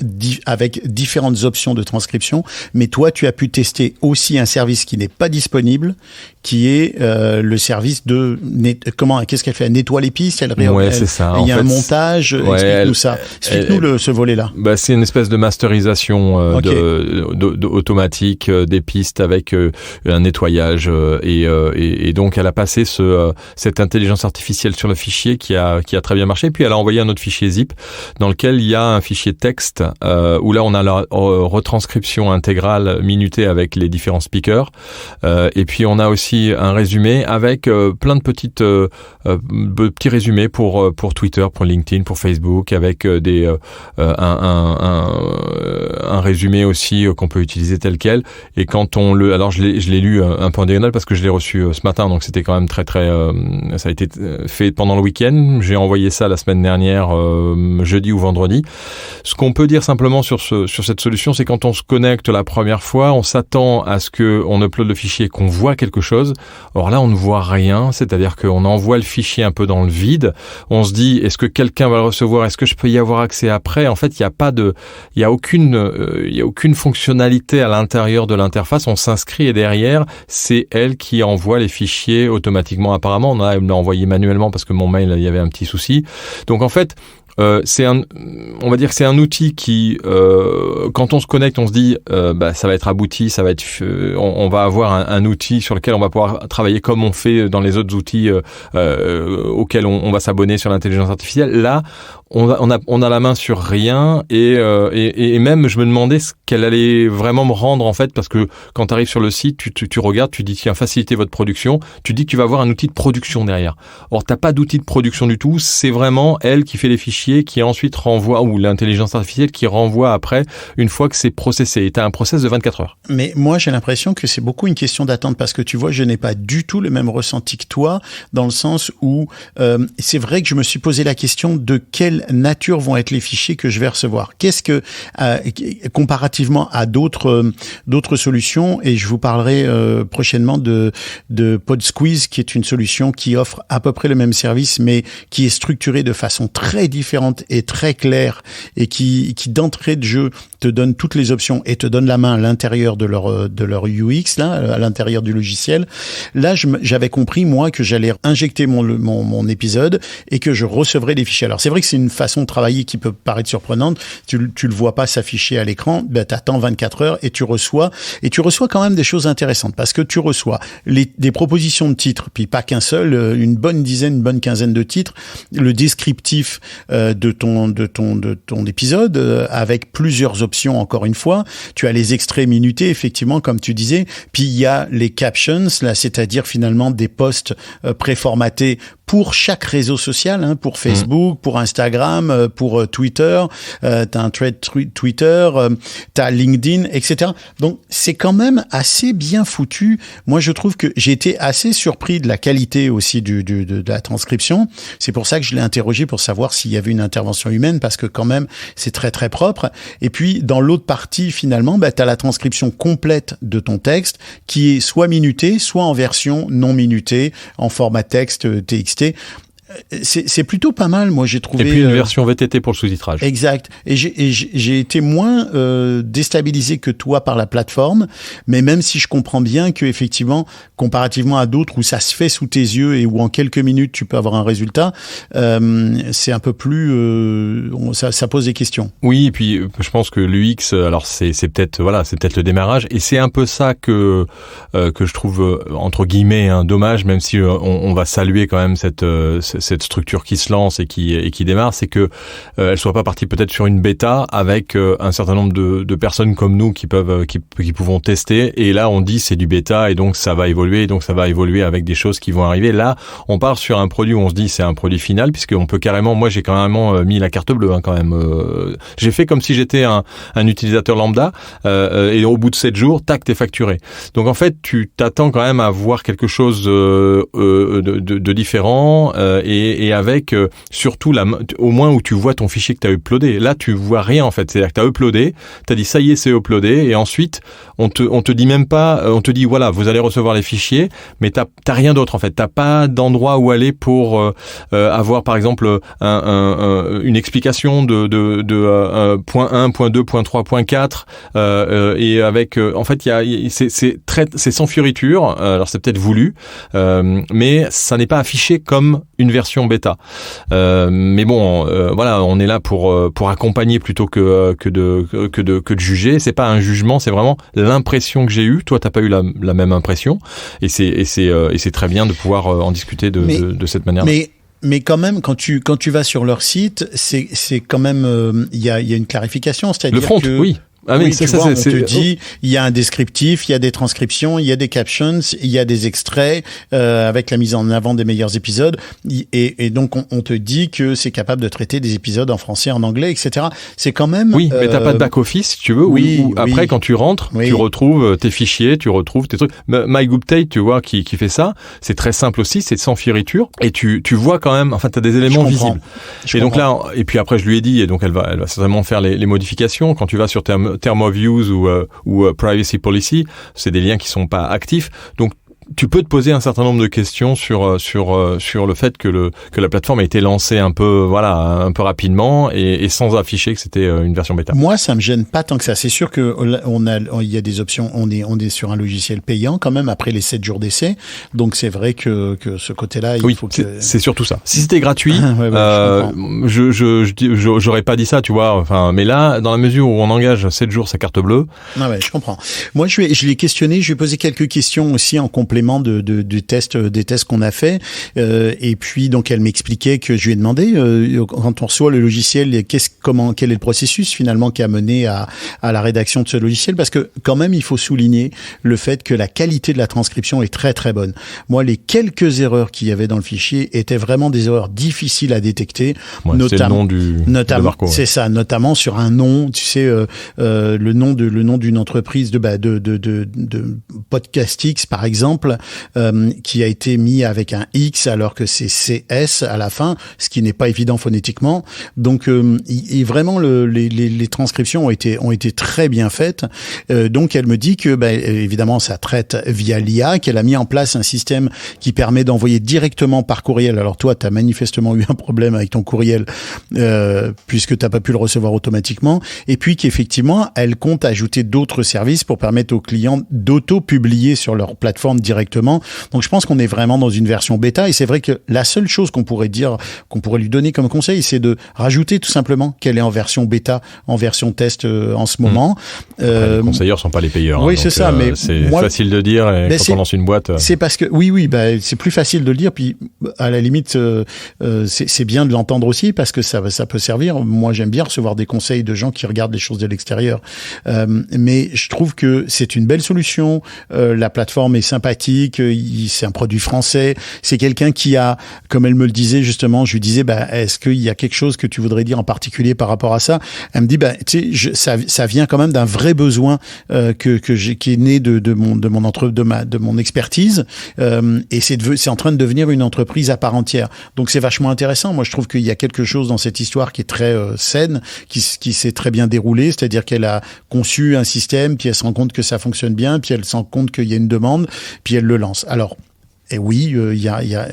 avec différentes options de transcription. Mais toi, tu as pu tester aussi un service qui n'est pas disponible, qui est le service qu'est-ce qu'elle fait? Elle nettoie les pistes, c'est ça. Il y a un montage. Explique-nous ça. Explique-nous ce volet-là. C'est une espèce de masterisation automatique des pistes avec un nettoyage, et donc elle a passé cette intelligence artificielle sur le fichier qui a très bien marché. Puis elle a envoyé un autre fichier zip dans lequel il y a un fichier texte où là on a la retranscription intégrale minutée avec les différents speakers, et puis on a aussi un résumé avec plein de petits résumés pour Twitter, pour LinkedIn, pour Facebook, avec un résumé aussi qu'on peut utiliser tel quel. Et quand alors je l'ai lu un peu en diagonale parce que je l'ai reçu ce matin, donc c'était quand même très très ça a été fait pendant le week-end. J'ai envoyé ça la semaine dernière, jeudi ou vendredi. Ce qu'on peut dire simplement sur cette solution, c'est quand on se connecte la première fois, on s'attend à ce que on upload le fichier, qu'on voit quelque chose. Or là, on ne voit rien, c'est-à-dire qu'on envoie le fichier un peu dans le vide. On se dit, est-ce que quelqu'un va le recevoir? Est-ce que je peux y avoir accès après? En fait, il y a aucune fonctionnalité à l'intérieur de l'interface. On s'inscrit et derrière, c'est elle qui envoie les fichiers automatiquement. Apparemment, elle me l'a envoyé manuellement parce que mon mail, il y avait un petit souci. Donc en fait, on va dire que c'est un outil qui, quand on se connecte, on se dit, ça va être abouti, on va avoir un outil sur lequel on va pouvoir travailler comme on fait dans les autres outils auxquels on va s'abonner sur l'intelligence artificielle. Là, on a la main sur rien, et même je me demandais ce qu'elle allait vraiment me rendre en fait, parce que quand tu arrives sur le site, tu regardes, tu dis tiens, faciliter votre production, tu dis que tu vas avoir un outil de production derrière. Or t'as pas d'outil de production du tout, c'est vraiment elle qui fait les fichiers, qui ensuite renvoie, ou l'intelligence artificielle qui renvoie après une fois que c'est processé. Et t'as un process de 24 heures. Mais moi j'ai l'impression que c'est beaucoup une question d'attente, parce que tu vois, je n'ai pas du tout le même ressenti que toi, dans le sens où c'est vrai que je me suis posé la question de quelle nature vont être les fichiers que je vais recevoir. Qu'est-ce que comparativement à d'autres solutions, et je vous parlerai prochainement de PodSqueeze, qui est une solution qui offre à peu près le même service, mais qui est structurée de façon très différente et très claire, et qui d'entrée de jeu te donne toutes les options et te donne la main à l'intérieur de leur UX, là, à l'intérieur du logiciel. Là, j'avais compris, moi, que j'allais injecter mon épisode et que je recevrais des fichiers. Alors, c'est vrai que c'est une une façon de travailler qui peut paraître surprenante. Tu le vois pas s'afficher à l'écran, t'attends 24 heures et tu reçois quand même des choses intéressantes parce que tu reçois des propositions de titres, puis pas qu'un seul, une bonne quinzaine de titres, le descriptif de ton épisode avec plusieurs options encore une fois. Tu as les extraits minutés, effectivement, comme tu disais. Puis il y a les captions, là, c'est-à-dire finalement des posts préformatés pour chaque réseau social, pour Facebook, pour Instagram, pour Twitter. T'as un thread Twitter, t'as LinkedIn, etc. Donc c'est quand même assez bien foutu. Moi, je trouve que j'ai été assez surpris de la qualité aussi de la transcription. C'est pour ça que je l'ai interrogé pour savoir s'il y avait une intervention humaine, parce que quand même c'est très très propre. Et puis dans l'autre partie, finalement, t'as la transcription complète de ton texte qui est soit minutée, soit en version non minutée, en format texte TXT. C'est plutôt pas mal, moi j'ai trouvé. Et puis une version VTT pour le sous-titrage. Exact. Et j'ai été moins déstabilisé que toi par la plateforme, mais même si je comprends bien que effectivement, comparativement à d'autres où ça se fait sous tes yeux et où en quelques minutes tu peux avoir un résultat, c'est un peu plus, ça pose des questions. Oui, et puis je pense que l'UX, alors c'est peut-être le démarrage, et c'est un peu ça que je trouve entre guillemets dommage, même si on va saluer quand même cette structure qui se lance et qui démarre, c'est que elle soit pas partie peut-être sur une bêta avec un certain nombre de personnes comme nous qui pouvons tester, et là on dit c'est du bêta et donc ça va évoluer avec des choses qui vont arriver. Là on part sur un produit où on se dit c'est un produit final, puisqu'on peut carrément, moi j'ai carrément mis la carte bleue quand même, j'ai fait comme si j'étais un utilisateur lambda, et au bout de 7 jours tac, t'es facturé. Donc en fait tu t'attends quand même à voir quelque chose de différent, et avec surtout au moins où tu vois ton fichier que tu as uploadé. Là, tu vois rien en fait. C'est-à-dire que tu as uploadé, tu as dit ça y est, c'est uploadé, et ensuite on te dit même pas, on te dit voilà, vous allez recevoir les fichiers, mais t'as rien d'autre en fait. T'as pas d'endroit où aller pour avoir par exemple une explication de point 1, point 2, point 3, point 4, et avec en fait c'est sans fioriture. Alors c'est peut-être voulu, mais ça n'est pas affiché comme une version bêta. Mais bon, voilà, on est là pour accompagner plutôt que de juger. C'est pas un jugement, c'est vraiment l'impression que j'ai eue. Toi, t'as pas eu la même impression, et c'est très bien de pouvoir en discuter de cette manière. Mais quand même, quand tu vas sur leur site, c'est quand même il y a une clarification, c'est-à-dire le front, que oui. Ah oui, tu vois, on te dit, il y a un descriptif, il y a des transcriptions, il y a des captions, il y a des extraits avec la mise en avant des meilleurs épisodes, et donc on te dit que c'est capable de traiter des épisodes en français, en anglais, etc. C'est quand même... Oui, mais t'as pas de back-office, si tu veux, où après, quand tu rentres, tu retrouves tes fichiers, tu retrouves tes trucs. MyGoopTate, tu vois, qui fait ça, c'est très simple aussi, c'est sans fioriture, et tu vois quand même, enfin, t'as des éléments visibles. Donc là, et puis après, je lui ai dit, et donc elle va certainement faire les modifications. Quand tu vas sur Term of Use ou Privacy Policy, c'est des liens qui sont pas actifs. Donc tu peux te poser un certain nombre de questions sur le fait que la plateforme a été lancée un peu rapidement et sans afficher que c'était une version bêta. Moi, ça me gêne pas tant que ça. C'est sûr que il y a des options. On est sur un logiciel payant quand même après les 7 jours d'essai. Donc c'est vrai que ce côté-là, il faut que c'est surtout ça. Si c'était gratuit, j'aurais pas dit ça, tu vois. Enfin, mais là, dans la mesure où on engage 7 jours sa carte bleue. Ah ouais, je comprends. Moi, je l'ai questionné. Je lui ai posé quelques questions aussi en complément des tests qu'on a fait, et puis donc elle m'expliquait que je lui ai demandé quand on reçoit le logiciel, quel est le processus finalement qui a mené à la rédaction de ce logiciel, parce que quand même il faut souligner le fait que la qualité de la transcription est très très bonne. Moi, les quelques erreurs qu'il y avait dans le fichier étaient vraiment des erreurs difficiles à détecter, notamment de Marco, c'est ça, notamment sur un nom, tu sais, le nom d'une entreprise de Podcastix par exemple, qui a été mis avec un X alors que c'est CS à la fin, ce qui n'est pas évident phonétiquement. Donc, vraiment, les transcriptions ont été très bien faites. Donc, elle me dit que, évidemment, ça traite via l'IA, qu'elle a mis en place un système qui permet d'envoyer directement par courriel. Alors, toi, tu as manifestement eu un problème avec ton courriel, puisque tu n'as pas pu le recevoir automatiquement. Et puis, qu'effectivement, elle compte ajouter d'autres services pour permettre aux clients d'auto-publier sur leur plateforme directement directement. Donc je pense qu'on est vraiment dans une version bêta, et c'est vrai que la seule chose qu'on pourrait lui donner comme conseil, c'est de rajouter tout simplement qu'elle est en version bêta, en version test en ce moment. Les conseilleurs sont pas les payeurs. Oui, hein, c'est ça, mais c'est moi, facile de dire quand on lance une boîte. C'est parce que c'est plus facile de le dire, puis à la limite c'est bien de l'entendre aussi parce que ça peut servir. Moi, j'aime bien recevoir des conseils de gens qui regardent les choses de l'extérieur. Mais je trouve que c'est une belle solution. La plateforme est sympathique. C'est un produit français. C'est quelqu'un qui a, comme elle me le disait justement, je lui disais, est-ce qu'il y a quelque chose que tu voudrais dire en particulier par rapport à ça? Elle me dit, tu sais, ça vient quand même d'un vrai besoin qui est né de mon expertise. Et c'est en train de devenir une entreprise à part entière. Donc c'est vachement intéressant. Moi, je trouve qu'il y a quelque chose dans cette histoire qui est très saine, qui s'est très bien déroulée. C'est-à-dire qu'elle a conçu un système, puis elle se rend compte que ça fonctionne bien, puis elle se rend compte qu'il y a une demande, puis elle le lance. Alors, et oui,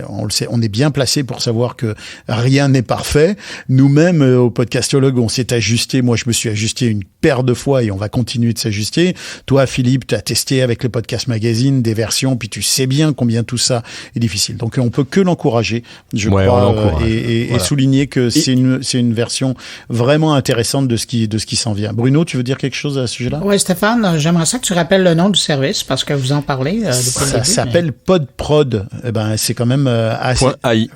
on le sait, on est bien placé pour savoir que rien n'est parfait. Nous-mêmes, au Podcastologue, on s'est ajusté. Moi, je me suis ajusté une paire de fois et on va continuer de s'ajuster. Toi, Philippe, tu as testé avec le Podcast Magazine des versions, puis tu sais bien combien tout ça est difficile. Donc, on peut que l'encourager, je crois, et souligner que c'est une version vraiment intéressante de ce qui s'en vient. Bruno, tu veux dire quelque chose à ce sujet-là? Oui, Stéphane, j'aimerais ça que tu rappelles le nom du service parce que vous en parlez depuis le début. Ça s'appelle PodProd. C'est quand même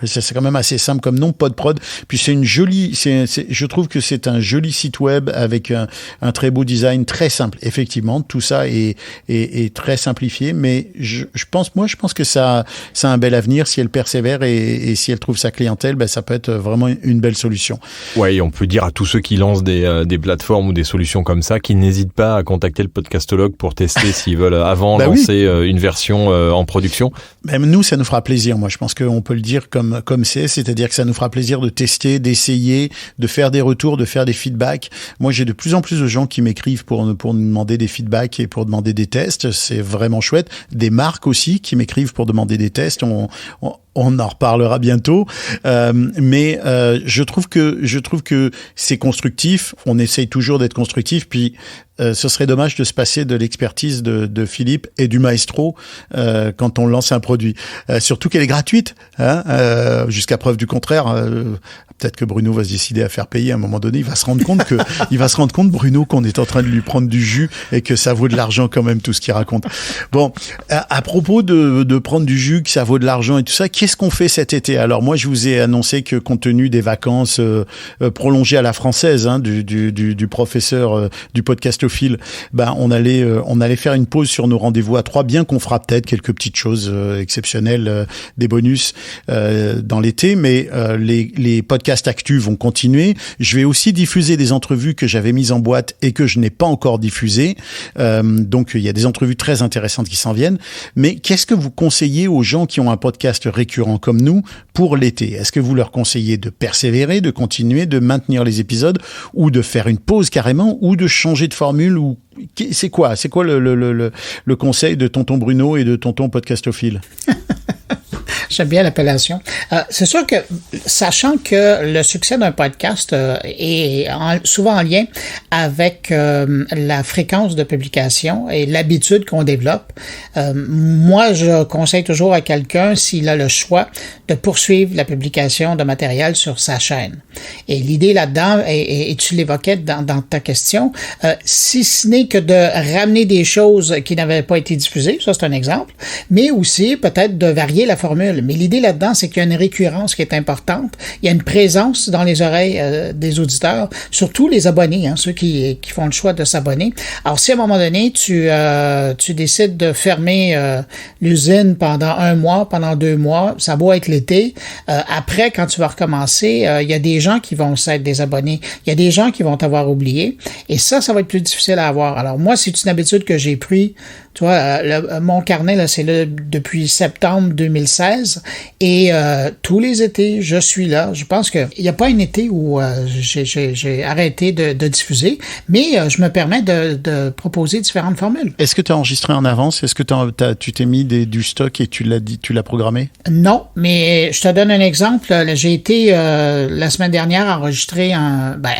c'est quand même assez simple comme nom, PodProd. Puis c'est une jolie, je trouve que c'est un joli site web avec un très beau design, très simple. Effectivement, tout ça est très simplifié, mais je pense que ça a un bel avenir si elle persévère et si elle trouve sa clientèle, ça peut être vraiment une belle solution. Ouais, on peut dire à tous ceux qui lancent des plateformes ou des solutions comme ça qu'ils n'hésitent pas à contacter le Podcastologue pour tester s'ils veulent avant lancer une version en production. Même nous, ça nous fera plaisir. Moi, je pense qu'on peut le dire comme c'est-à-dire que ça nous fera plaisir de tester, d'essayer, de faire des retours, de faire des feedbacks. Moi, j'ai de plus en plus de gens qui m'écrivent pour nous demander des feedbacks et pour demander des tests. C'est vraiment chouette. Des marques aussi qui m'écrivent pour demander des tests. On en reparlera bientôt, mais je trouve que c'est constructif. On essaye toujours d'être constructif. Puis ce serait dommage de se passer de l'expertise de Philippe et du maestro quand on lance un produit. Surtout qu'elle est gratuite, jusqu'à preuve du contraire. Peut-être que Bruno va se décider à faire payer à un moment donné. Il va se rendre compte, Bruno, qu'on est en train de lui prendre du jus et que ça vaut de l'argent quand même tout ce qu'il raconte. Bon, à propos de prendre du jus, que ça vaut de l'argent et tout ça, qu'est-ce qu'on fait cet été? Alors moi, je vous ai annoncé que compte tenu des vacances prolongées à la française du professeur du podcastophile, on allait faire une pause sur nos rendez-vous à 3, bien qu'on fera peut-être quelques petites choses exceptionnelles, des bonus dans l'été, mais les podcasts actu vont continuer. Je vais aussi diffuser des entrevues que j'avais mises en boîte et que je n'ai pas encore diffusées. Donc il y a des entrevues très intéressantes qui s'en viennent. Mais qu'est-ce que vous conseillez aux gens qui ont un podcast récurrent comme nous pour l'été? Est-ce que vous leur conseillez de persévérer, de continuer, de maintenir les épisodes, ou de faire une pause carrément, ou de changer de formule, ou c'est quoi le conseil de tonton Bruno et de tonton podcastophile? J'aime bien l'appellation. C'est sûr que, sachant que le succès d'un podcast est souvent en lien avec la fréquence de publication et l'habitude qu'on développe, moi, je conseille toujours à quelqu'un, s'il a le choix, de poursuivre la publication de matériel sur sa chaîne. Et l'idée là-dedans, et tu l'évoquais dans ta question, si ce n'est que de ramener des choses qui n'avaient pas été diffusées, ça c'est un exemple, mais aussi peut-être de varier la formule. Mais l'idée là-dedans, c'est qu'il y a une récurrence qui est importante. Il y a une présence dans les oreilles des auditeurs, surtout les abonnés, ceux qui font le choix de s'abonner. Alors, si à un moment donné, tu décides de fermer l'usine pendant 1 mois, pendant 2 mois, ça doit être l'été. Après, quand tu vas recommencer, il y a des gens qui vont s'être désabonnés. Il y a des gens qui vont t'avoir oublié. Et ça va être plus difficile à avoir. Alors, moi, c'est une habitude que j'ai pris. Tu vois, mon carnet, là, c'est là depuis septembre 2016. Et tous les étés, je suis là. Je pense qu'il n'y a pas un été où j'ai arrêté de diffuser, mais je me permets de proposer différentes formules. Est-ce que tu as enregistré en avance? Est-ce que tu t'es mis du stock et tu l'as programmé? Non, mais je te donne un exemple. J'ai été la semaine dernière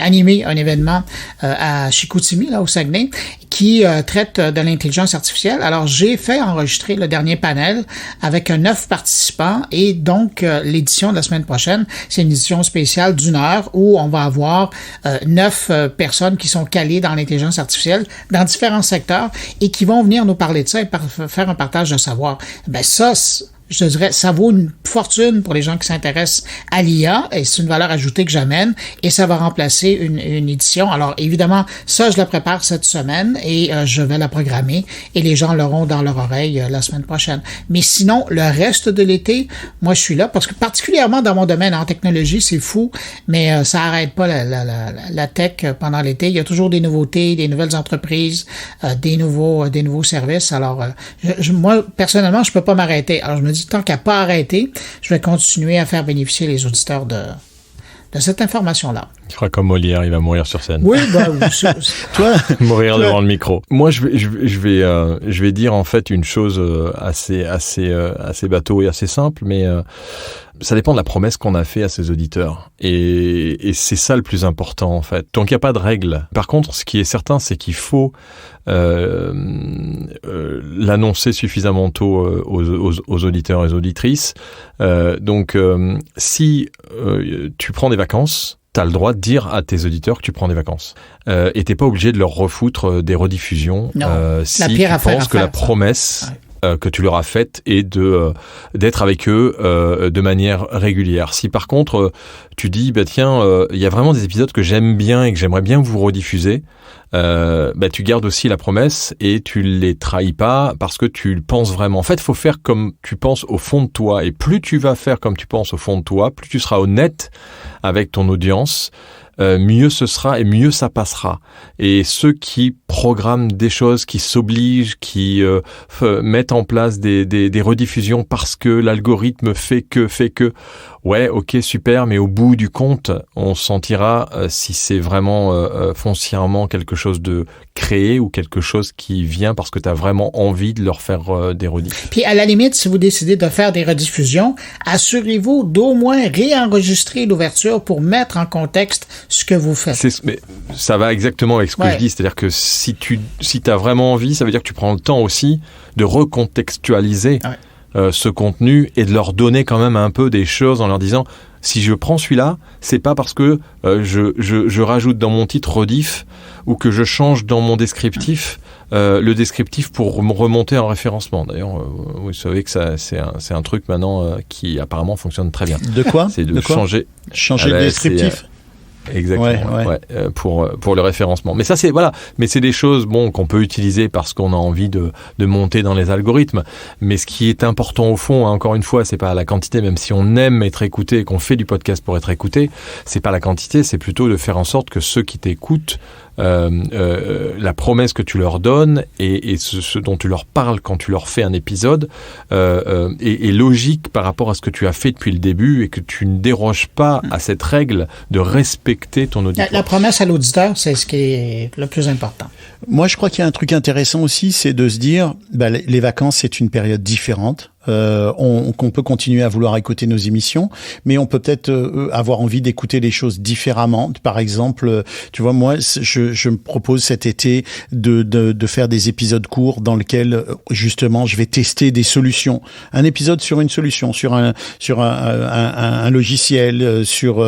animer un événement à Chicoutimi, là, au Saguenay, qui traite de l'intelligence artificielle artificielle. Alors, j'ai fait enregistrer le dernier panel avec 9 participants et donc l'édition de la semaine prochaine, c'est une édition spéciale d'1 heure où on va avoir 9 personnes qui sont calées dans l'intelligence artificielle dans différents secteurs et qui vont venir nous parler de ça et faire un partage de savoir. Ben ça, je dirais, ça vaut une fortune pour les gens qui s'intéressent à l'IA et c'est une valeur ajoutée que j'amène et ça va remplacer une édition. Alors évidemment, ça je la prépare cette semaine et je vais la programmer et les gens l'auront dans leur oreille la semaine prochaine. Mais sinon, le reste de l'été, moi je suis là parce que particulièrement dans mon domaine en technologie, c'est fou, mais ça arrête pas la tech pendant l'été. Il y a toujours des nouveautés, des nouvelles entreprises, des nouveaux services. Alors moi personnellement, je peux pas m'arrêter. Alors je me dis tant qu'à pas arrêter, je vais continuer à faire bénéficier les auditeurs de cette information-là. Tu feras comme Molière, il va mourir sur scène. Oui, Toi, mourir devant le micro. Moi, je vais dire en fait une chose assez bateau et assez simple, mais ça dépend de la promesse qu'on a fait à ses auditeurs. Et c'est ça le plus important en fait. Donc il n'y a pas de règle. Par contre, ce qui est certain, c'est qu'il faut l'annoncer suffisamment tôt aux auditeurs et aux auditrices. Donc si tu prends des vacances, t'as le droit de dire à tes auditeurs que tu prends des vacances. Et t'es pas obligé de leur refoutre des rediffusions si tu penses que la promesse que tu leur as faite est d'être avec eux de manière régulière. Si par contre tu dis bah tiens il y a vraiment des épisodes que j'aime bien et que j'aimerais bien vous rediffuser, tu gardes aussi la promesse et tu les trahis pas parce que tu le penses vraiment. En fait, il faut faire comme tu penses au fond de toi et plus tu vas faire comme tu penses au fond de toi, plus tu seras honnête avec ton audience, mieux ce sera et mieux ça passera. Et ceux qui programment des choses, qui s'obligent, qui mettent en place des rediffusions parce que l'algorithme fait que, ouais, ok, super, mais au bout du compte, on sentira si c'est vraiment foncièrement quelque chose de créé ou quelque chose qui vient parce que tu as vraiment envie de leur faire des rediffs. Puis à la limite, si vous décidez de faire des rediffusions, assurez-vous d'au moins réenregistrer l'ouverture pour mettre en contexte ce que vous faites. Mais ça va exactement avec ce que je dis, c'est-à-dire que si t'as vraiment envie, ça veut dire que tu prends le temps aussi de recontextualiser ce contenu et de leur donner quand même un peu des choses en leur disant si je prends celui-là, c'est pas parce que je rajoute dans mon titre rediff ou que je change dans mon descriptif le descriptif pour me remonter en référencement. D'ailleurs, vous savez que ça c'est un truc maintenant qui apparemment fonctionne très bien. De quoi? C'est de changer le descriptif. Exactement, pour le référencement. Mais ça, mais c'est des choses, qu'on peut utiliser parce qu'on a envie de monter dans les algorithmes. Mais ce qui est important au fond, encore une fois, c'est pas la quantité, même si on aime être écouté et qu'on fait du podcast pour être écouté, c'est pas la quantité, c'est plutôt de faire en sorte que ceux qui t'écoutent, la promesse que tu leur donnes et ce dont tu leur parles quand tu leur fais un épisode est logique par rapport à ce que tu as fait depuis le début et que tu ne déroges pas à cette règle de respecter ton auditoire. La promesse à l'auditeur, c'est ce qui est le plus important. Moi, je crois qu'il y a un truc intéressant aussi, c'est de se dire, les vacances, c'est une période différente. qu'on peut continuer à vouloir écouter nos émissions, mais on peut peut-être avoir envie d'écouter les choses différemment. Par exemple, tu vois, moi, je me propose cet été de faire des épisodes courts dans lesquels justement je vais tester des solutions. Un épisode sur une solution, sur un logiciel, sur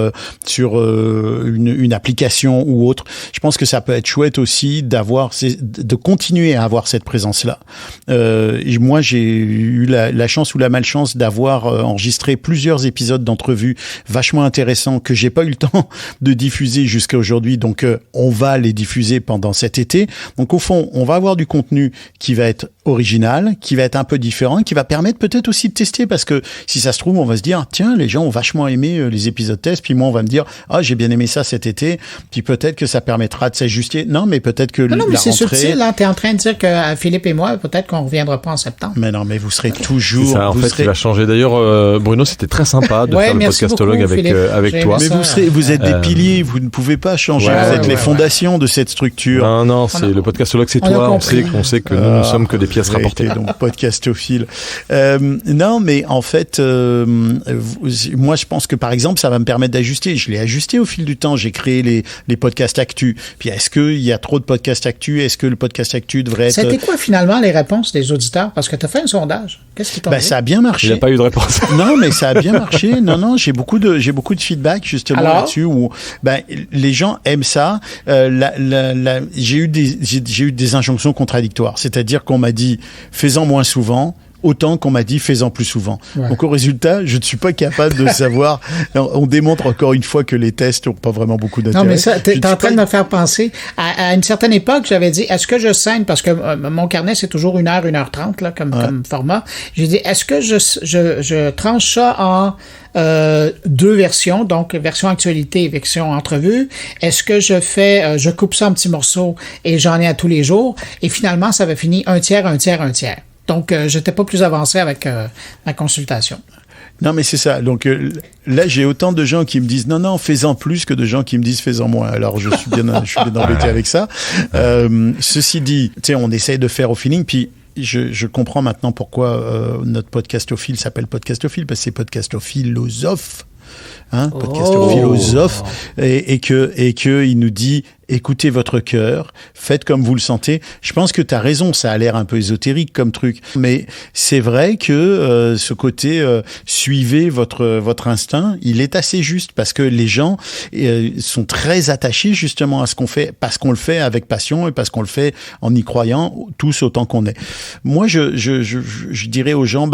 une application ou autre. Je pense que ça peut être chouette aussi de continuer à avoir cette présence-là. Moi, j'ai eu la chance ou la malchance d'avoir enregistré plusieurs épisodes d'entrevues vachement intéressants que j'ai pas eu le temps de diffuser jusqu'à aujourd'hui. Donc, on va les diffuser pendant cet été. Donc, au fond, on va avoir du contenu qui va être original, qui va être un peu différent, qui va permettre peut-être aussi de tester, parce que si ça se trouve, on va se dire, tiens, les gens ont vachement aimé les épisodes tests, puis moi, on va me dire, j'ai bien aimé ça cet été, puis peut-être que ça permettra de s'ajuster. Non, mais peut-être que mais c'est subtil, hein. T'es en train de dire que Philippe et moi, peut-être qu'on reviendra pas en septembre. Mais non, mais vous serez toujours jour. C'est ça, en fait, qui va changer. D'ailleurs, Bruno, c'était très sympa de faire le podcastologue avec toi. Mais vous êtes des piliers, vous ne pouvez pas changer. Vous êtes les fondations de cette structure. Non, c'est le podcastologue, c'est toi. On sait que nous sommes que des pièces rapportées. Donc, podcastophile. Non, mais en fait, moi, je pense que par exemple, ça va me permettre d'ajuster. Je l'ai ajusté au fil du temps. J'ai créé les podcasts actu. Puis, est-ce qu'il y a trop de podcasts actu? Est-ce que le podcast actu devrait être... C'était quoi finalement les réponses des auditeurs? Parce que tu as fait un sondage. Qu'est-ce qui t'ont dit? Ça a bien marché. Il n'y a pas eu de réponse. Non, mais ça a bien marché. Non, j'ai beaucoup de feedback justement là-dessus où les gens aiment ça. J'ai eu des injonctions contradictoires. C'est-à-dire qu'on m'a dit fais-en moins souvent. Autant qu'on m'a dit fais-en plus souvent. Ouais. Donc au résultat, je ne suis pas capable de savoir. On démontre encore une fois que les tests n'ont pas vraiment beaucoup d'intérêt. Non, mais ça, t'es en train de me faire penser. À une certaine époque, j'avais dit, est-ce que je scène, parce que mon carnet, c'est toujours 1h, 1h30, là, comme format. J'ai dit, est-ce que je tranche ça en 2 versions, donc version actualité et version entrevue? Est-ce que je coupe ça en petits morceaux et j'en ai à tous les jours? Et finalement, ça avait fini 1 tiers, 1 tiers, 1 tiers. Donc, j'étais pas plus avancé avec ma consultation. Non, mais c'est ça. Donc là, j'ai autant de gens qui me disent non, fais-en plus que de gens qui me disent fais-en moins. Alors, je suis bien embêté avec ça. Ceci dit, tu sais, on essaye de faire au feeling, puis je comprends maintenant pourquoi notre podcastophile s'appelle podcastophile, parce que c'est podcastophilosophe. Podcast philosophe, et que il nous dit écoutez votre cœur, faites comme vous le sentez. Je pense que tu as raison, ça a l'air un peu ésotérique comme truc, mais c'est vrai que ce côté suivez votre instinct, il est assez juste parce que les gens sont très attachés justement à ce qu'on fait, parce qu'on le fait avec passion et parce qu'on le fait en y croyant tous autant qu'on est. Moi, je dirais aux gens,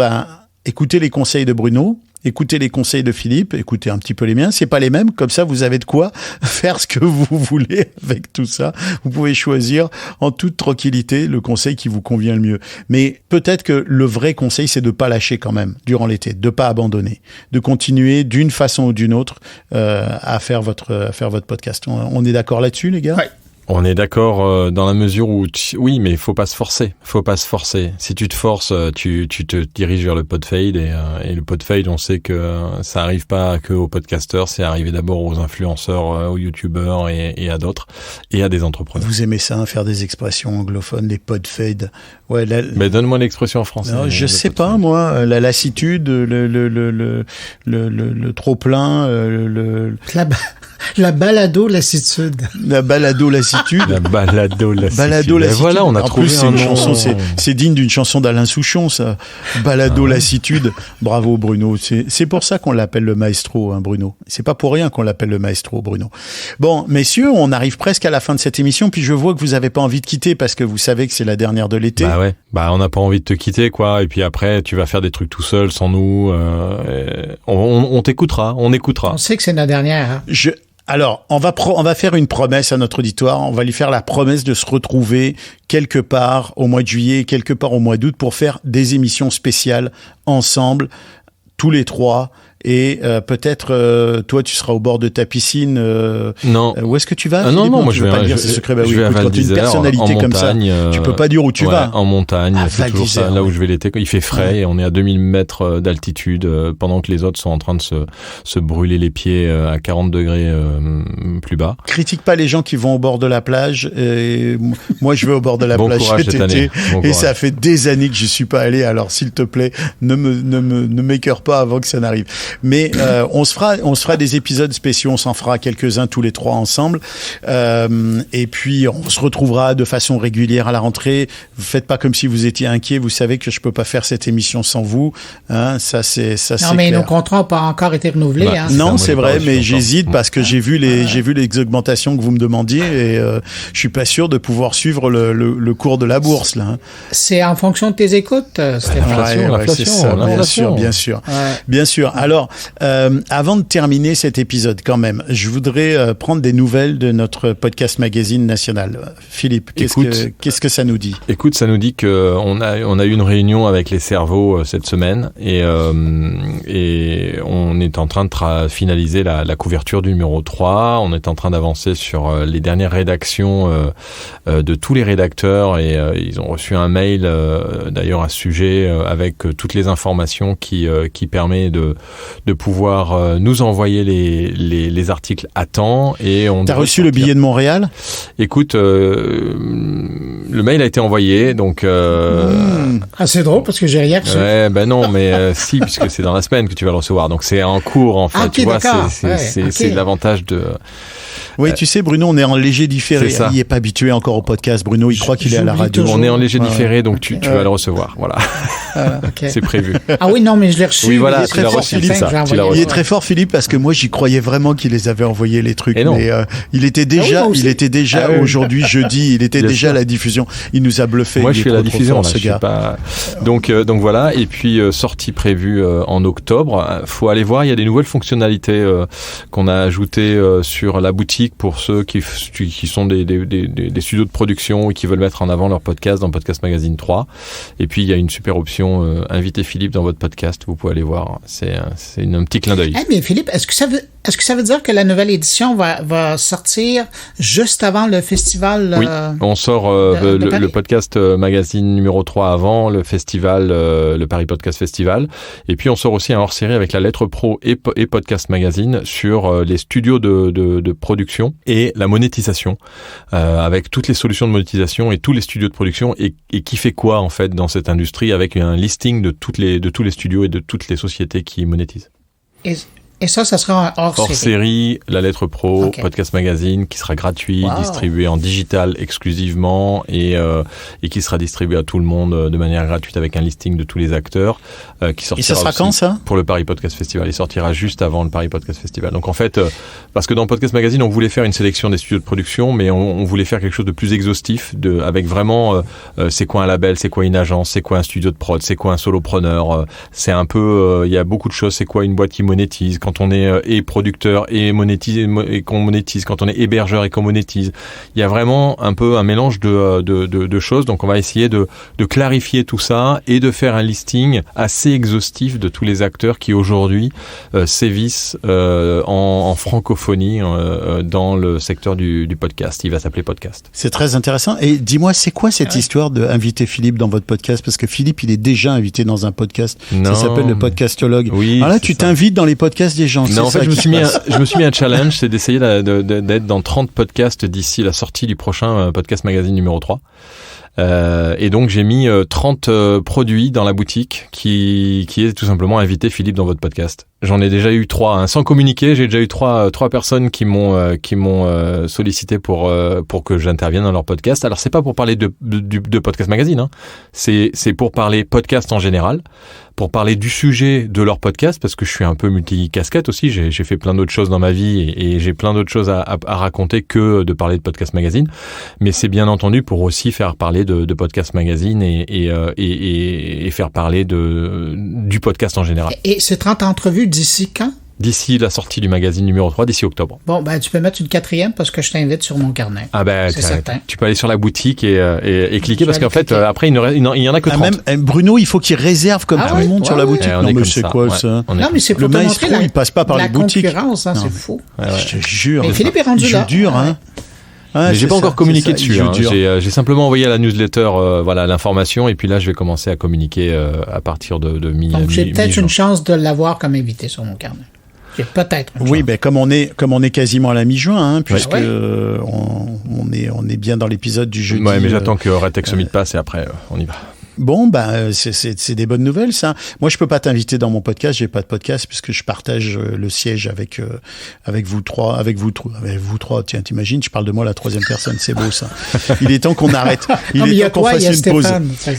écoutez les conseils de Bruno. Écoutez les conseils de Philippe, écoutez un petit peu les miens, c'est pas les mêmes, comme ça vous avez de quoi faire ce que vous voulez avec tout ça. Vous pouvez choisir en toute tranquillité le conseil qui vous convient le mieux. Mais peut-être que le vrai conseil, c'est de pas lâcher quand même durant l'été, de pas abandonner, de continuer d'une façon ou d'une autre à faire votre podcast. On est d'accord là-dessus, les gars? Ouais. On est d'accord dans la mesure où oui, mais il faut pas se forcer. Si tu te forces, tu te diriges vers le podfade et le podfade, on sait que ça arrive pas que aux podcasteurs, c'est arrivé d'abord aux influenceurs, aux youtubeurs et à d'autres et à des entrepreneurs. Vous aimez ça, trop des expressions anglophones, les podfade. Ouais, mais donne-moi l'expression en français. Non, je sais pas moi, la lassitude, le trop plein, La balado-lassitude. La balado-lassitude. La balado-lassitude. Balado-lassitude. Voilà, on a trouvé c'est une chanson, c'est digne d'une chanson d'Alain Souchon, ça. Balado-lassitude. Bravo, Bruno. C'est pour ça qu'on l'appelle le maestro, Bruno. C'est pas pour rien qu'on l'appelle le maestro, Bruno. Bon, messieurs, on arrive presque à la fin de cette émission, puis je vois que vous avez pas envie de quitter parce que vous savez que c'est la dernière de l'été. Bah ouais. On n'a pas envie de te quitter, quoi. Et puis après, tu vas faire des trucs tout seul, sans nous. On t'écoutera, on écoutera. On sait que c'est la dernière. Hein. Alors, on va faire une promesse à notre auditoire. On va lui faire la promesse de se retrouver quelque part au mois de juillet, quelque part au mois d'août pour faire des émissions spéciales ensemble, tous les trois. Et peut-être toi tu seras au bord de ta piscine. Non. Où est-ce que tu vas? Non, moi je vais pas dire c'est secret. Je vais à Val d'Isère, une personnalité en comme montagne, ça. Tu peux pas dire où tu vas. En montagne, c'est toujours ça. Là où je vais l'été, il fait frais et on est à 2000 mètres d'altitude pendant que les autres sont en train de se brûler les pieds à 40 degrés plus bas. Critique pas les gens qui vont au bord de la plage. Et moi je vais au bord de la plage cet été et ça fait des années que je suis pas allé. Alors s'il te plaît, ne m'écœure pas avant que ça n'arrive. Mais on se fera des épisodes spéciaux, on s'en fera quelques-uns tous les trois ensemble. Et puis on se retrouvera de façon régulière à la rentrée. Vous faites pas comme si vous étiez inquiets. Vous savez que je peux pas faire cette émission sans vous. Ça c'est non, mais clair. Nos contrats n'ont pas encore été renouvelés. Non, c'est vrai, mais j'hésite parce que j'ai vu les augmentations que vous me demandiez et je suis pas sûr de pouvoir suivre le cours de la bourse là. C'est en fonction de tes écoutes, Stéphane. L'inflation, c'est ça, bien sûr. Ouais. Bien sûr. Alors Alors, avant de terminer cet épisode, quand même, je voudrais prendre des nouvelles de notre podcast magazine national. Philippe, qu'est-ce que ça nous dit? Écoute, ça nous dit qu'on a eu une réunion avec les cerveaux cette semaine et on est en train de finaliser la couverture du numéro 3. On est en train d'avancer sur les dernières rédactions de tous les rédacteurs et ils ont reçu un mail d'ailleurs à ce sujet avec toutes les informations qui permet de pouvoir nous envoyer les articles à temps. Et on. T'as reçu le billet de Montréal? Écoute, le mail a été envoyé, donc. Ah, c'est drôle parce que j'ai rien reçu. Ouais, ben non, mais si, puisque c'est dans la semaine que tu vas le recevoir, donc c'est en cours en fait. Ah, okay, tu vois, d'accord. c'est l'avantage de. Oui, tu sais, Bruno, on est en léger différé. C'est ça. Il n'est pas habitué encore au podcast. Bruno, il croit qu'il est à la radio. On est en léger différé, donc tu vas le recevoir. Voilà. Okay. C'est prévu. Ah oui, non, mais je l'ai reçu. Oui, voilà, il est très fort, Philippe. Il est très fort, Philippe, parce que moi, j'y croyais vraiment qu'il les avait envoyés, les trucs. Mais il était déjà aujourd'hui, jeudi, il était déjà à la diffusion. Il nous a bluffé. Moi, je suis à la diffusion, là, je sais pas. Donc voilà. Et puis, sortie prévue en octobre. Faut aller voir, il y a des nouvelles fonctionnalités qu'on a ajoutées sur la boutique pour ceux qui sont des studios de production et qui veulent mettre en avant leur podcast dans Podcast Magazine 3. Et puis, il y a une super option, invitez Philippe dans votre podcast. Vous pouvez aller voir. C'est un petit clin d'œil. Mais Philippe, est-ce que ça veut dire que la nouvelle édition va sortir juste avant le festival? Oui, on sort le podcast magazine numéro 3 avant le festival, le Paris Podcast Festival. Et puis, on sort aussi un hors-série avec la Lettre Pro et Podcast Magazine sur les studios de production et la monétisation, avec toutes les solutions de monétisation et tous les studios de production et qui fait quoi, en fait, dans cette industrie avec un listing de tous les studios et de toutes les sociétés qui monétisent. Et ça sera un hors-série, la Lettre Pro, Podcast Magazine, qui sera gratuit, distribué en digital exclusivement et qui sera distribué à tout le monde de manière gratuite avec un listing de tous les acteurs. Qui sortira. Et ça sera quand, ça? Pour le Paris Podcast Festival. Il sortira juste avant le Paris Podcast Festival. Donc en fait, parce que dans Podcast Magazine, on voulait faire une sélection des studios de production, mais on voulait faire quelque chose de plus exhaustif, avec vraiment c'est quoi un label, c'est quoi une agence, c'est quoi un studio de prod, c'est quoi un solopreneur. C'est un peu, il y a beaucoup de choses. C'est quoi une boîte qui monétise? Quand on est et producteur et monétisé et qu'on monétise, quand on est hébergeur et qu'on monétise, il y a vraiment un peu un mélange de choses. Donc on va essayer de clarifier tout ça et de faire un listing assez exhaustif de tous les acteurs qui aujourd'hui sévissent en francophonie dans le secteur du podcast. Il va s'appeler Podcast. C'est très intéressant. Et dis-moi, c'est quoi cette histoire d'inviter Philippe dans votre podcast? Parce que Philippe, il est déjà invité dans un podcast. Non. Ça s'appelle le Podcastologue. Oui. Alors là, tu t'invites dans les podcasts des gens. Non, en fait, je me suis mis un challenge, c'est d'essayer d'être dans 30 podcasts d'ici la sortie du prochain Podcast Magazine numéro 3. Et donc j'ai mis 30 produits dans la boutique qui est tout simplement inviter Philippe dans votre podcast. J'en ai déjà eu 3, hein. Sans communiquer, j'ai déjà eu trois personnes qui m'ont sollicité pour que j'intervienne dans leur podcast. Alors c'est pas pour parler de Podcast Magazine, hein. C'est pour parler podcast en général, pour parler du sujet de leur podcast, parce que je suis un peu multicasquette aussi. J'ai fait plein d'autres choses dans ma vie et j'ai plein d'autres choses à raconter que de parler de Podcast Magazine. Mais c'est bien entendu pour aussi faire parler de Podcast Magazine et faire parler du podcast en général. Et ces 30 entrevues d'ici quand? D'ici la sortie du magazine numéro 3, d'ici octobre. Bon, ben tu peux mettre une 4e parce que je t'invite sur mon carnet. Ah ben, c'est certain. Tu peux aller sur la boutique et cliquer parce qu'en fait, après, il y en a que 30. Même Bruno, il faut qu'il réserve comme tout le monde sur la boutique. Non, mais c'est quoi ça? Non, mais c'est pour le te maestro, montrer il passe pas par les boutiques. La concurrence, hein, c'est fou. Je te jure. Mais Philippe est rendu là. Dur, hein. Mais j'ai pas encore communiqué dessus. Hein. J'ai simplement envoyé à la newsletter l'information et puis là je vais commencer à communiquer à partir de mi-juin. Donc j'ai peut-être une chance de l'avoir comme invité sur mon carnet. J'ai peut-être. Oui, ben comme on est quasiment à la mi-juin, hein, puisque on est bien dans l'épisode du jeudi. Ouais, mais j'attends que Retex Summit passe et après on y va. Bon, ben c'est des bonnes nouvelles, ça. Moi, je peux pas t'inviter dans mon podcast. J'ai pas de podcast puisque je partage le siège avec vous trois. Tiens, t'imagines, je parle de moi la troisième personne. C'est beau, ça. Il est temps qu'on arrête. Il est temps qu'on fasse une pause.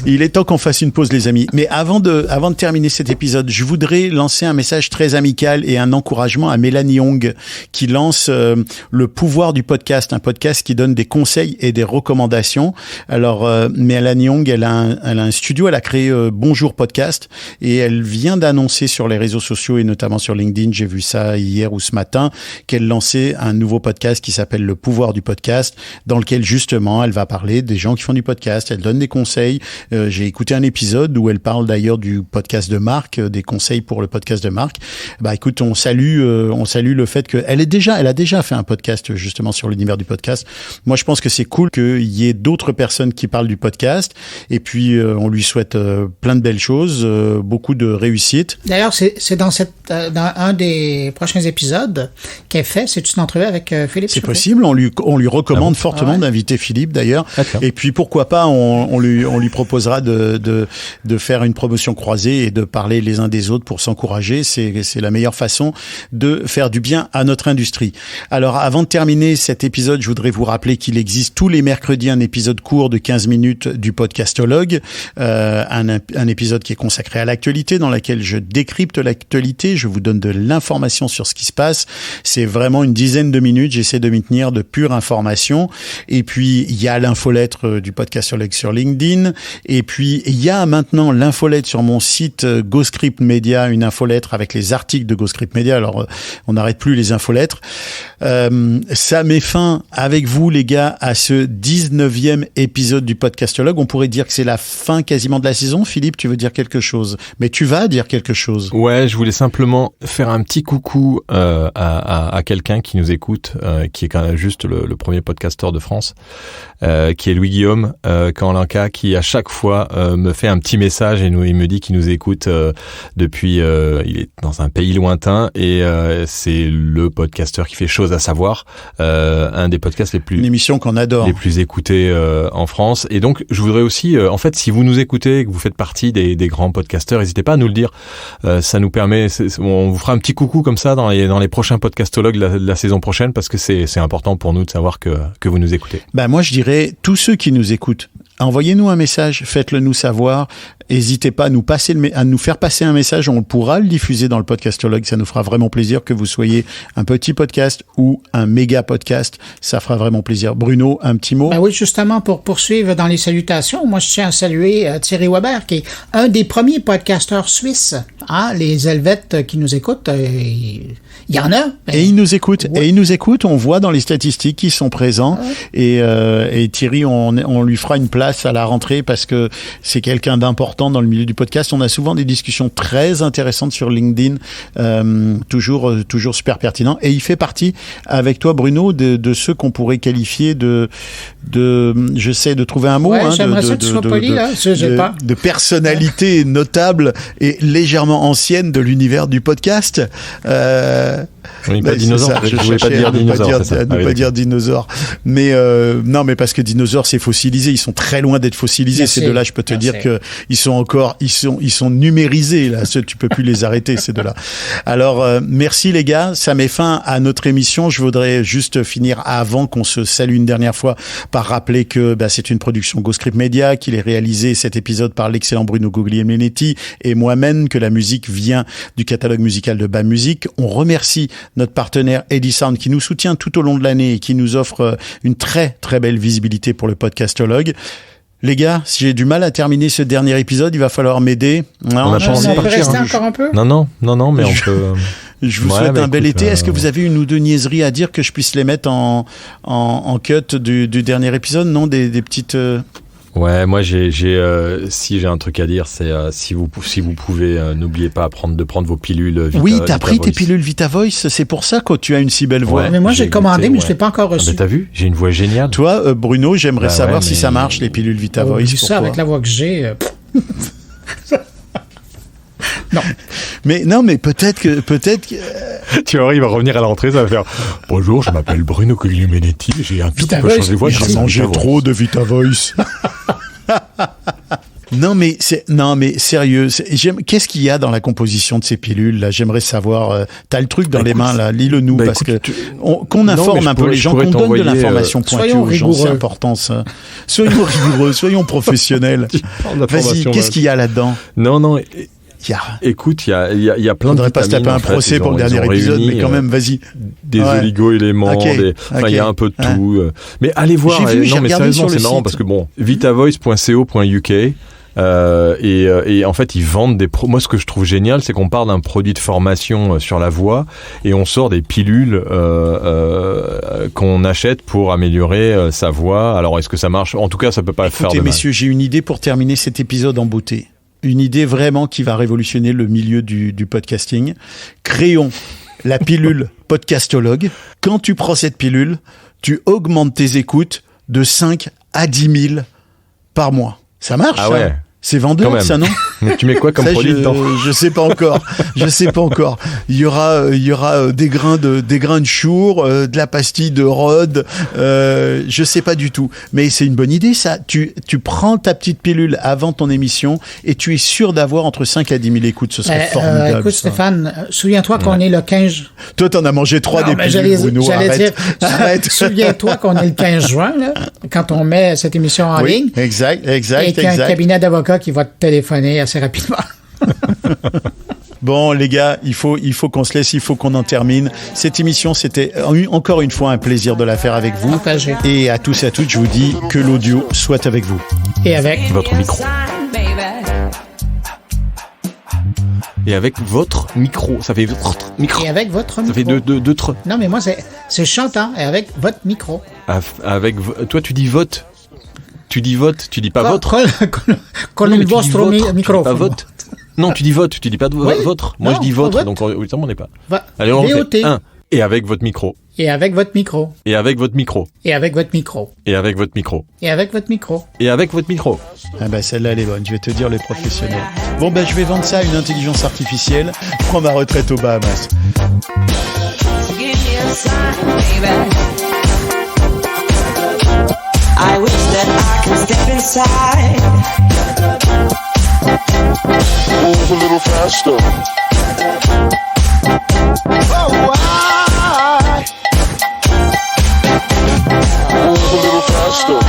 Il est temps qu'on fasse une pause, les amis. Mais avant de terminer cet épisode, je voudrais lancer un message très amical et un encouragement à Mélanie Young qui lance le pouvoir du podcast, un podcast qui donne des conseils et des recommandations. Alors, Mélanie Young, elle a un un studio, elle a créé Bonjour Podcast et elle vient d'annoncer sur les réseaux sociaux et notamment sur LinkedIn, j'ai vu ça hier ou ce matin, qu'elle lançait un nouveau podcast qui s'appelle Le Pouvoir du Podcast, dans lequel justement elle va parler des gens qui font du podcast, elle donne des conseils. J'ai écouté un épisode où elle parle d'ailleurs du podcast de Marc, des conseils pour le podcast de Marc. Bah écoute, on salue le fait qu'elle a déjà fait un podcast justement sur l'univers du podcast. Moi je pense que c'est cool qu'il y ait d'autres personnes qui parlent du podcast et puis on lui souhaite plein de belles choses, beaucoup de réussite. D'ailleurs, c'est dans un des prochains épisodes qu'elle fait, c'est une entrevue avec Philippe. C'est possible, on lui recommande fortement d'inviter Philippe d'ailleurs. D'accord. Et puis pourquoi pas, on lui proposera de faire une promotion croisée et de parler les uns des autres pour s'encourager. C'est la meilleure façon de faire du bien à notre industrie. Alors avant de terminer cet épisode, je voudrais vous rappeler qu'il existe tous les mercredis un épisode court de 15 minutes du Podcastologue, un épisode qui est consacré à l'actualité, dans laquelle je décrypte l'actualité, je vous donne de l'information sur ce qui se passe. C'est vraiment une dizaine de minutes, j'essaie de m'y tenir de pure information. Et puis il y a l'infolettre du Podcastologue sur LinkedIn, et puis il y a maintenant l'infolettre sur mon site GoScript Media, une infolettre avec les articles de GoScript Media. Alors on n'arrête plus les infolettres. Ça met fin avec vous les gars à ce 19e épisode du Podcastologue. On pourrait dire que c'est la fin quasiment de la saison. Philippe, tu veux dire quelque chose? Mais tu vas dire quelque chose. Ouais, je voulais simplement faire un petit coucou à quelqu'un qui nous écoute, qui est quand même juste le premier podcasteur de France, qui est Louis-Guillaume Canlanca, qui à chaque fois me fait un petit message et il me dit qu'il nous écoute depuis, il est dans un pays lointain et c'est le podcasteur qui fait chose à savoir, un des podcasts une émission qu'on adore, les plus écoutés en France. Et donc je voudrais aussi, en fait, si vous nous écoutez, que vous faites partie des grands podcasteurs, n'hésitez pas à nous le dire. Ça nous permet, on vous fera un petit coucou comme ça dans les prochains podcastologues de la saison prochaine, parce que c'est important pour nous de savoir que vous nous écoutez. Ben moi je dirais tous ceux qui nous écoutent, envoyez-nous un message, faites-le nous savoir. N'hésitez pas à nous faire passer un message, on pourra le diffuser dans le Podcastologue. Ça nous fera vraiment plaisir que vous soyez un petit podcast ou un méga podcast. Ça fera vraiment plaisir. Bruno, un petit mot? Ben oui, justement, pour poursuivre dans les salutations, moi je tiens à saluer Thierry Weber, qui est un des premiers podcasteurs suisses. Les Helvètes qui nous écoutent, il y en a. Et ils nous écoutent. Ouais. Et ils nous écoutent. On voit dans les statistiques qu'ils sont présents. Ouais. Et Thierry, on lui fera une place à la rentrée parce que c'est quelqu'un d'important dans le milieu du podcast. On a souvent des discussions très intéressantes sur LinkedIn, toujours super pertinent. Et il fait partie, avec toi, Bruno, de ceux qu'on pourrait qualifier j'essaie de trouver un mot, j'aimerais ça que tu sois poli, là, de personnalité notable et légèrement ancienne de l'univers du podcast. Oui, pas dinosaure. Je voulais pas dire dinosaure. Ne pas dire dinosaure. Mais non, mais parce que dinosaure, c'est fossilisé. Ils sont très loin d'être fossilisés. Ces deux-là, je peux te dire que ils sont numérisés là. Tu peux plus les arrêter ces deux-là. Alors merci les gars. Ça met fin à notre émission. Je voudrais juste finir avant qu'on se salue une dernière fois par rappeler que c'est une production GoScript Media, qu'il est réalisé cet épisode par l'excellent Bruno Guglielminetti et moi-même, que la musique vient du catalogue musical de BAM Musique. On remercie notre partenaire Edisound qui nous soutient tout au long de l'année et qui nous offre une très très belle visibilité pour le Podcastologue. Les gars, si j'ai du mal à terminer ce dernier épisode, il va falloir m'aider. On peut rester encore un peu. Non, mais on peut. Je vous souhaite un bel été. Est-ce que vous avez une ou deux niaiseries à dire que je puisse les mettre en cut du dernier épisode? Non, des petites. Ouais, moi si j'ai un truc à dire, c'est si vous pouvez, n'oubliez pas de prendre vos pilules Vita. Oui, t'as pris tes pilules Vita Voice, c'est pour ça que tu as une si belle voix. Ouais, mais moi j'ai commandé, mais je l'ai pas encore reçu. T'as vu, j'ai une voix géniale. Toi, Bruno, j'aimerais savoir si ça marche les pilules Vita Voice. Vu ça avec la voix que j'ai. Non. Mais peut-être que tu vois, il va revenir à la rentrée, ça va faire bonjour, je m'appelle Bruno Guglielminetti, j'ai un tout petit peu changé de voix. J'ai mangé trop de Vita Voice. Non mais sérieux, qu'est-ce qu'il y a dans la composition de ces pilules là? J'aimerais savoir. T'as le truc dans les mains là, lis-le-nous parce que qu'on informe un peu les gens, qu'on donne de l'information pointue aux gens, c'est important ça. Soyons rigoureux, soyons professionnels. Vas-y, qu'est-ce qu'il y a là-dedans? Non. Écoute, il y a plein de vitamines. On ne devrait pas se taper un procès pour le dernier épisode, mais quand même, vas-y. Des oligo-éléments, il y a un peu de tout. Mais allez voir. Non, mais sérieusement, c'est marrant parce que vitavoice.co.uk. Et en fait, ils vendent moi, ce que je trouve génial, c'est qu'on parle d'un produit de formation sur la voix et on sort des pilules qu'on achète pour améliorer sa voix. Alors, est-ce que ça marche ? En tout cas, ça peut pas faire de mal. Messieurs, j'ai une idée pour terminer cet épisode en beauté. Une idée vraiment qui va révolutionner le milieu du podcasting. Créons la pilule podcastologue. Quand tu prends cette pilule, tu augmentes tes écoutes de 5 à 10 000 par mois. Ça marche, ah ça ouais. C'est vendeur, ça, non? Mais tu mets quoi comme produit dedans? Je sais pas encore. Il y aura des grains de chour, de la pastille de Rhodes. Je sais pas du tout. Mais c'est une bonne idée, ça. Tu prends ta petite pilule avant ton émission et tu es sûr d'avoir entre 5 à 10 000 écoutes. Ce serait formidable. Écoute, ça. Stéphane, souviens-toi qu'on est le 15... Toi, t'en as mangé 3 des pilules, Bruno. J'allais dire, Arrête. souviens-toi qu'on est le 15 juin, là, quand on met cette émission en ligne. Exact. Et qu'il y a un cabinet d'avocats qui va te téléphoner assez rapidement. Bon, les gars, il faut qu'on se laisse, il faut qu'on en termine. Cette émission, c'était encore une fois un plaisir de la faire avec vous. Partagé. Et à tous et à toutes, je vous dis que l'audio soit avec vous. Et avec votre micro. Et avec votre micro. Ça fait votre micro. Et avec votre micro. Ça fait deux tre. Non, mais moi, c'est chantant. Et avec votre micro. Toi, tu dis vote. Tu dis vote, tu dis pas votre. Con il vostro micro. Pas vote. Non, tu dis vote, tu dis pas votre. Moi, je dis votre, donc évidemment, on n'est pas. Allez, on fait 1. Et avec votre micro. Et avec votre micro. Et avec votre micro. Et avec votre micro. Et avec votre micro. Et avec votre micro. Et avec votre micro. Ah bah celle-là, elle est bonne. Je vais te dire les professionnels. Bon, bah je vais vendre ça à une intelligence artificielle. Je prends ma retraite aux Bahamas. I wish that I could step inside. Move a little faster. Oh, why? Move a little faster.